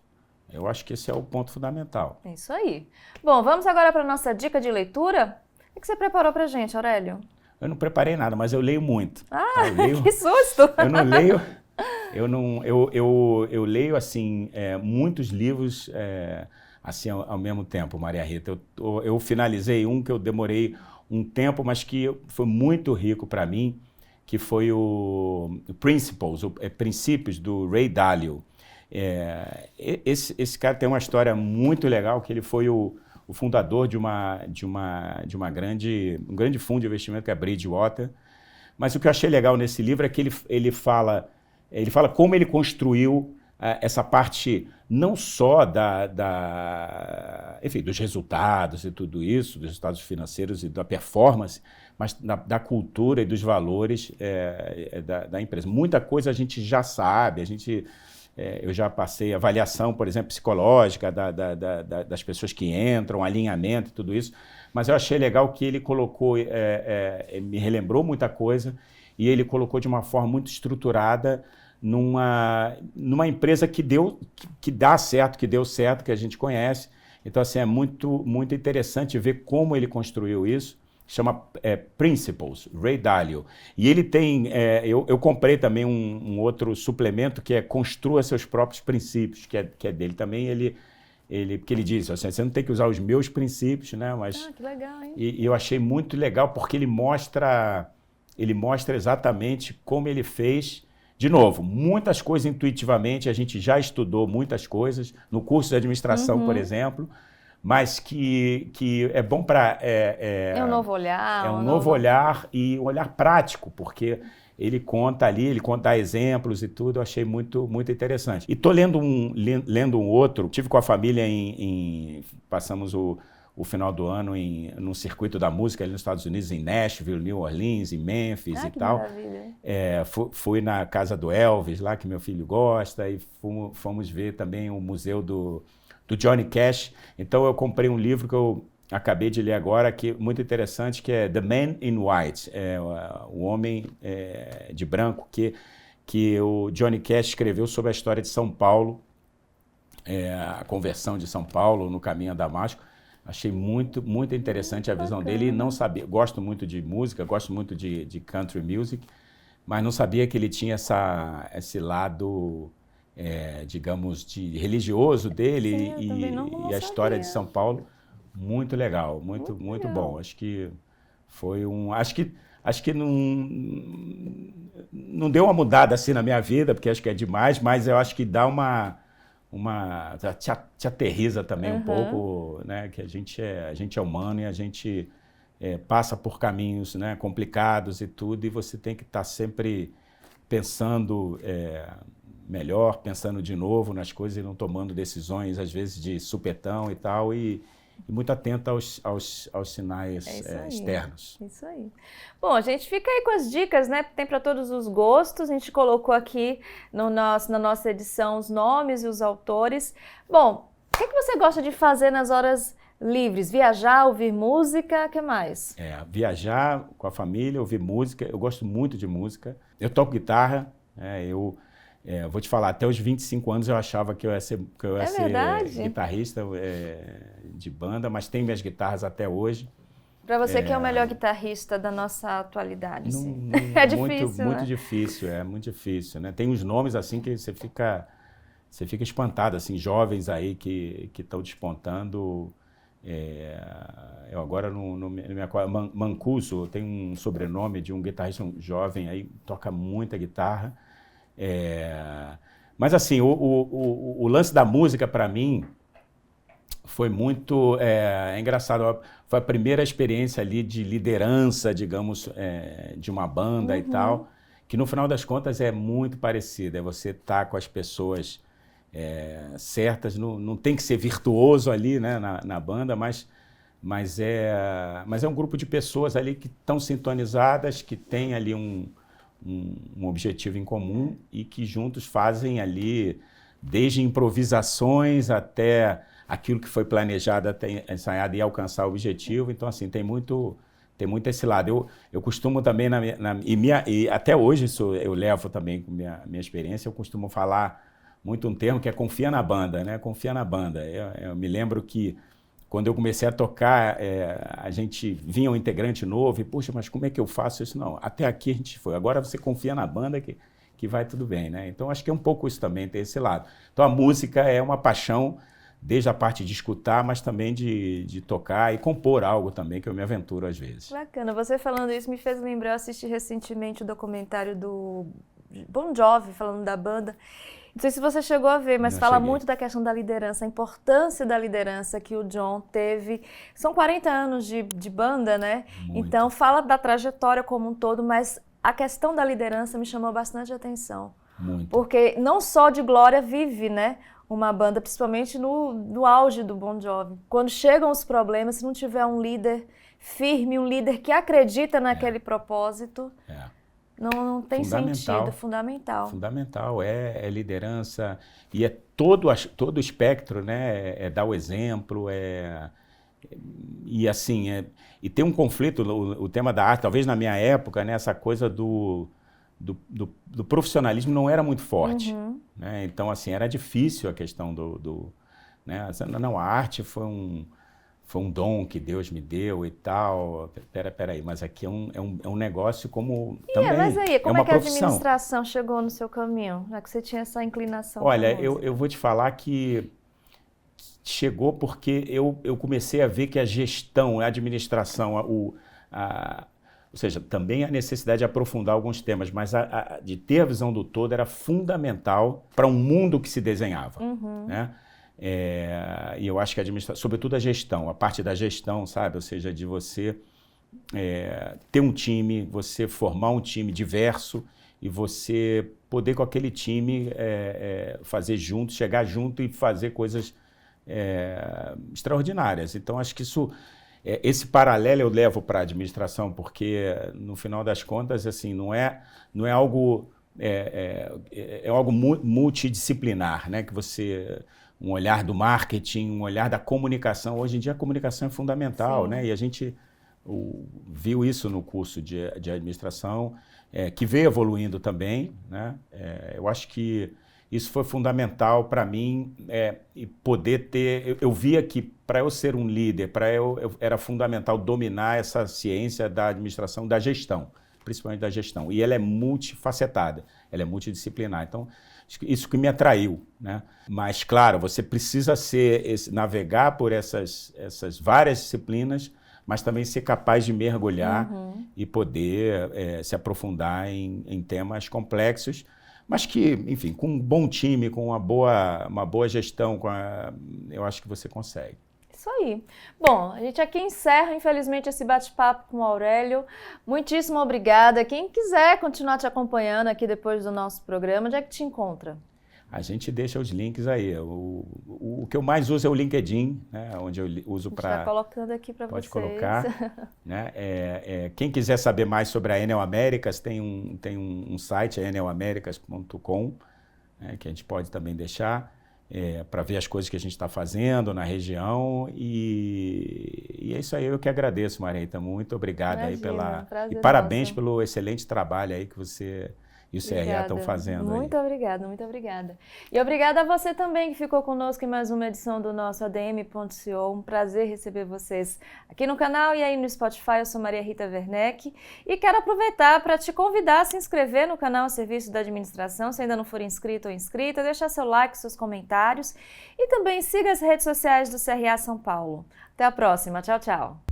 Eu acho que esse é o ponto fundamental. É isso aí. Bom, vamos agora para a nossa dica de leitura. O que você preparou para a gente, Aurélio? Eu não preparei nada, mas eu leio muito. Que susto! Eu não leio... Eu leio, assim, muitos livros assim, ao mesmo tempo, Maria Rita. Eu finalizei um que eu demorei um tempo, mas que foi muito rico para mim, que foi o Principles, Princípios, do Ray Dalio. Esse cara tem uma história muito legal, que ele foi o fundador de um grande fundo de investimento, que é a Bridgewater. Mas o que eu achei legal nesse livro é que ele fala como ele construiu essa parte não só enfim, dos resultados e tudo isso, dos resultados financeiros e da performance, mas da cultura e dos valores da empresa. Muita coisa a gente já sabe, a gente eu já passei avaliação, por exemplo, psicológica das pessoas que entram, alinhamento e tudo isso, mas eu achei legal que ele colocou, me relembrou muita coisa, e ele colocou de uma forma muito estruturada numa empresa que dá certo, que deu certo, que a gente conhece. Então, assim, é muito, muito interessante ver como ele construiu isso. Chama Principles, Ray Dalio. E ele tem, eu comprei também um outro suplemento que é Construa Seus Próprios Princípios, que é dele também. Porque ele diz, assim, você não tem que usar os meus princípios, né? Mas, que legal, hein? E eu achei muito legal porque ele mostra exatamente como ele fez. De novo, muitas coisas intuitivamente, a gente já estudou muitas coisas, no curso de administração, por exemplo, mas que é bom para... É um novo olhar. É um novo olhar e um olhar prático, porque ele conta exemplos e tudo, eu achei muito, muito interessante. E estou lendo um outro, tive com a família passamos o final do ano num circuito da música ali nos Estados Unidos, em Nashville, New Orleans, em Memphis e tal. Maravilha. Fui na casa do Elvis, lá que meu filho gosta, e fomos ver também o museu do Johnny Cash. Então eu comprei um livro que eu acabei de ler agora, que é muito interessante, que é The Man in White, o Homem de Branco, que o Johnny Cash escreveu sobre a história de São Paulo, a conversão de São Paulo no caminho a Damasco. Achei muito, muito interessante a visão dele. Não sabia, gosto muito de música, gosto muito de country music, mas não sabia que ele tinha esse lado, digamos, de religioso dele. Sim, e a história de São Paulo, muito legal, muito bom. Acho que foi acho que não deu uma mudada assim na minha vida, porque acho que é demais, mas eu acho que dá te aterriza também um pouco, né? Que a gente é humano e a gente passa por caminhos, né, complicados e tudo, e você tem que estar sempre pensando melhor, pensando de novo nas coisas e não tomando decisões, às vezes, de supetão e tal, e muito atento aos sinais externos. Isso aí. Bom, a gente fica aí com as dicas, né? Tem para todos os gostos. A gente colocou aqui na nossa edição os nomes e os autores. Bom, o que você gosta de fazer nas horas livres? Viajar, ouvir música, o que mais? Viajar com a família, ouvir música. Eu gosto muito de música. Eu toco guitarra, vou te falar, até os 25 anos eu achava que eu ia ser guitarrista de banda, mas tenho minhas guitarras até hoje. Para você que é o melhor guitarrista da nossa atualidade, sim. É difícil, muito difícil, muito difícil, né? Tem uns nomes assim que você fica espantado, assim, jovens aí que estão despontando. Eu agora não me acordo, Mancuso, tem um sobrenome de um guitarrista jovem aí, toca muita guitarra. Mas assim, o lance da música para mim foi muito engraçado. Foi a primeira experiência ali de liderança, digamos, de uma banda e tal, que no final das contas é muito parecida. É você estar com as pessoas certas, não tem que ser virtuoso ali, né, na banda, mas é um grupo de pessoas ali que estão sintonizadas, que têm ali um objetivo em comum e que juntos fazem ali, desde improvisações até aquilo que foi planejado, até ensaiado e alcançar o objetivo. Então, assim, tem muito esse lado. Eu costumo também, e até hoje isso eu levo também com minha experiência, eu costumo falar muito um termo que é confia na banda, né? Confia na banda. Eu me lembro que quando eu comecei a tocar, a gente vinha um integrante novo e, puxa, mas como é que eu faço isso? Não, até aqui a gente foi. Agora você confia na banda que vai tudo bem, né? Então, acho que é um pouco isso também, tem esse lado. Então, a música é uma paixão, desde a parte de escutar, mas também de tocar e compor algo também, que eu me aventuro às vezes. Bacana. Você falando isso me fez lembrar, eu assisti recentemente o documentário do Bon Jovi, falando da banda. Não sei se você chegou a ver, mas fala muito da questão da liderança, a importância da liderança que o John teve. São 40 anos de banda, né? Muito. Então fala da trajetória como um todo, mas a questão da liderança me chamou bastante atenção. Muito. Porque não só de glória vive, né, uma banda, principalmente no auge do Bon Jovi. Quando chegam os problemas, se não tiver um líder firme, um líder que acredita naquele propósito... Não tem sentido, fundamental. Fundamental, é liderança e é todo o espectro, né? É dar o exemplo, e assim, e tem um conflito, o tema da arte, talvez na minha época, né, essa coisa do profissionalismo não era muito forte, né? Então, assim, era difícil a questão né? Não, a arte foi um dom que Deus me deu e tal. Peraí, mas aqui é um negócio como também Mas aí, como uma é que profissão. A administração chegou no seu caminho, já que você tinha essa inclinação? Olha, eu vou te falar que chegou porque eu comecei a ver que a gestão, a administração, ou seja, também a necessidade de aprofundar alguns temas, mas de ter a visão do todo era fundamental para um mundo que se desenhava, né? E eu acho que a administração, sobretudo a gestão, a parte da gestão, sabe? Ou seja, de você ter um time, você formar um time diverso e você poder com aquele time fazer junto, chegar junto e fazer coisas extraordinárias. Então, acho que esse paralelo eu levo para a administração, porque no final das contas, assim, não é algo algo multidisciplinar, né? Que você um olhar do marketing, um olhar da comunicação. Hoje em dia a comunicação é fundamental, né? E a gente viu isso no curso de administração, que veio evoluindo também, né? Eu acho que isso foi fundamental para mim, e poder ter... Eu via que para eu ser um líder, era fundamental dominar essa ciência da administração, da gestão, principalmente da gestão. E ela é multifacetada, ela é multidisciplinar. Então, isso que me atraiu, né? Mas, claro, você precisa navegar por essas várias disciplinas, mas também ser capaz de mergulhar e poder se aprofundar em temas complexos, mas que, enfim, com um bom time, com uma boa gestão, eu acho que você consegue. Isso aí. Bom, a gente aqui encerra, infelizmente, esse bate-papo com o Aurélio. Muitíssimo obrigada. Quem quiser continuar te acompanhando aqui depois do nosso programa, onde é que te encontra? A gente deixa os links aí. O que eu mais uso é o LinkedIn, né, onde eu uso para... Está colocando aqui para vocês. Pode colocar. Né? Quem quiser saber mais sobre a Enel Américas, tem um site, enelamericas.com, né, que a gente pode também deixar para ver as coisas que a gente está fazendo na região. E é isso aí, eu que agradeço, Marita. Muito obrigado. Imagina, aí e parabéns pelo excelente trabalho aí que você e o CRA estão fazendo. Muito obrigada, muito obrigada. E obrigada a você também que ficou conosco em mais uma edição do nosso ADM.co. Um prazer receber vocês aqui no canal e aí no Spotify. Eu sou Maria Rita Werneck e quero aproveitar para te convidar a se inscrever no canal Serviço da Administração, se ainda não for inscrito ou inscrita, deixar seu like, seus comentários e também siga as redes sociais do CRA São Paulo. Até a próxima, tchau, tchau.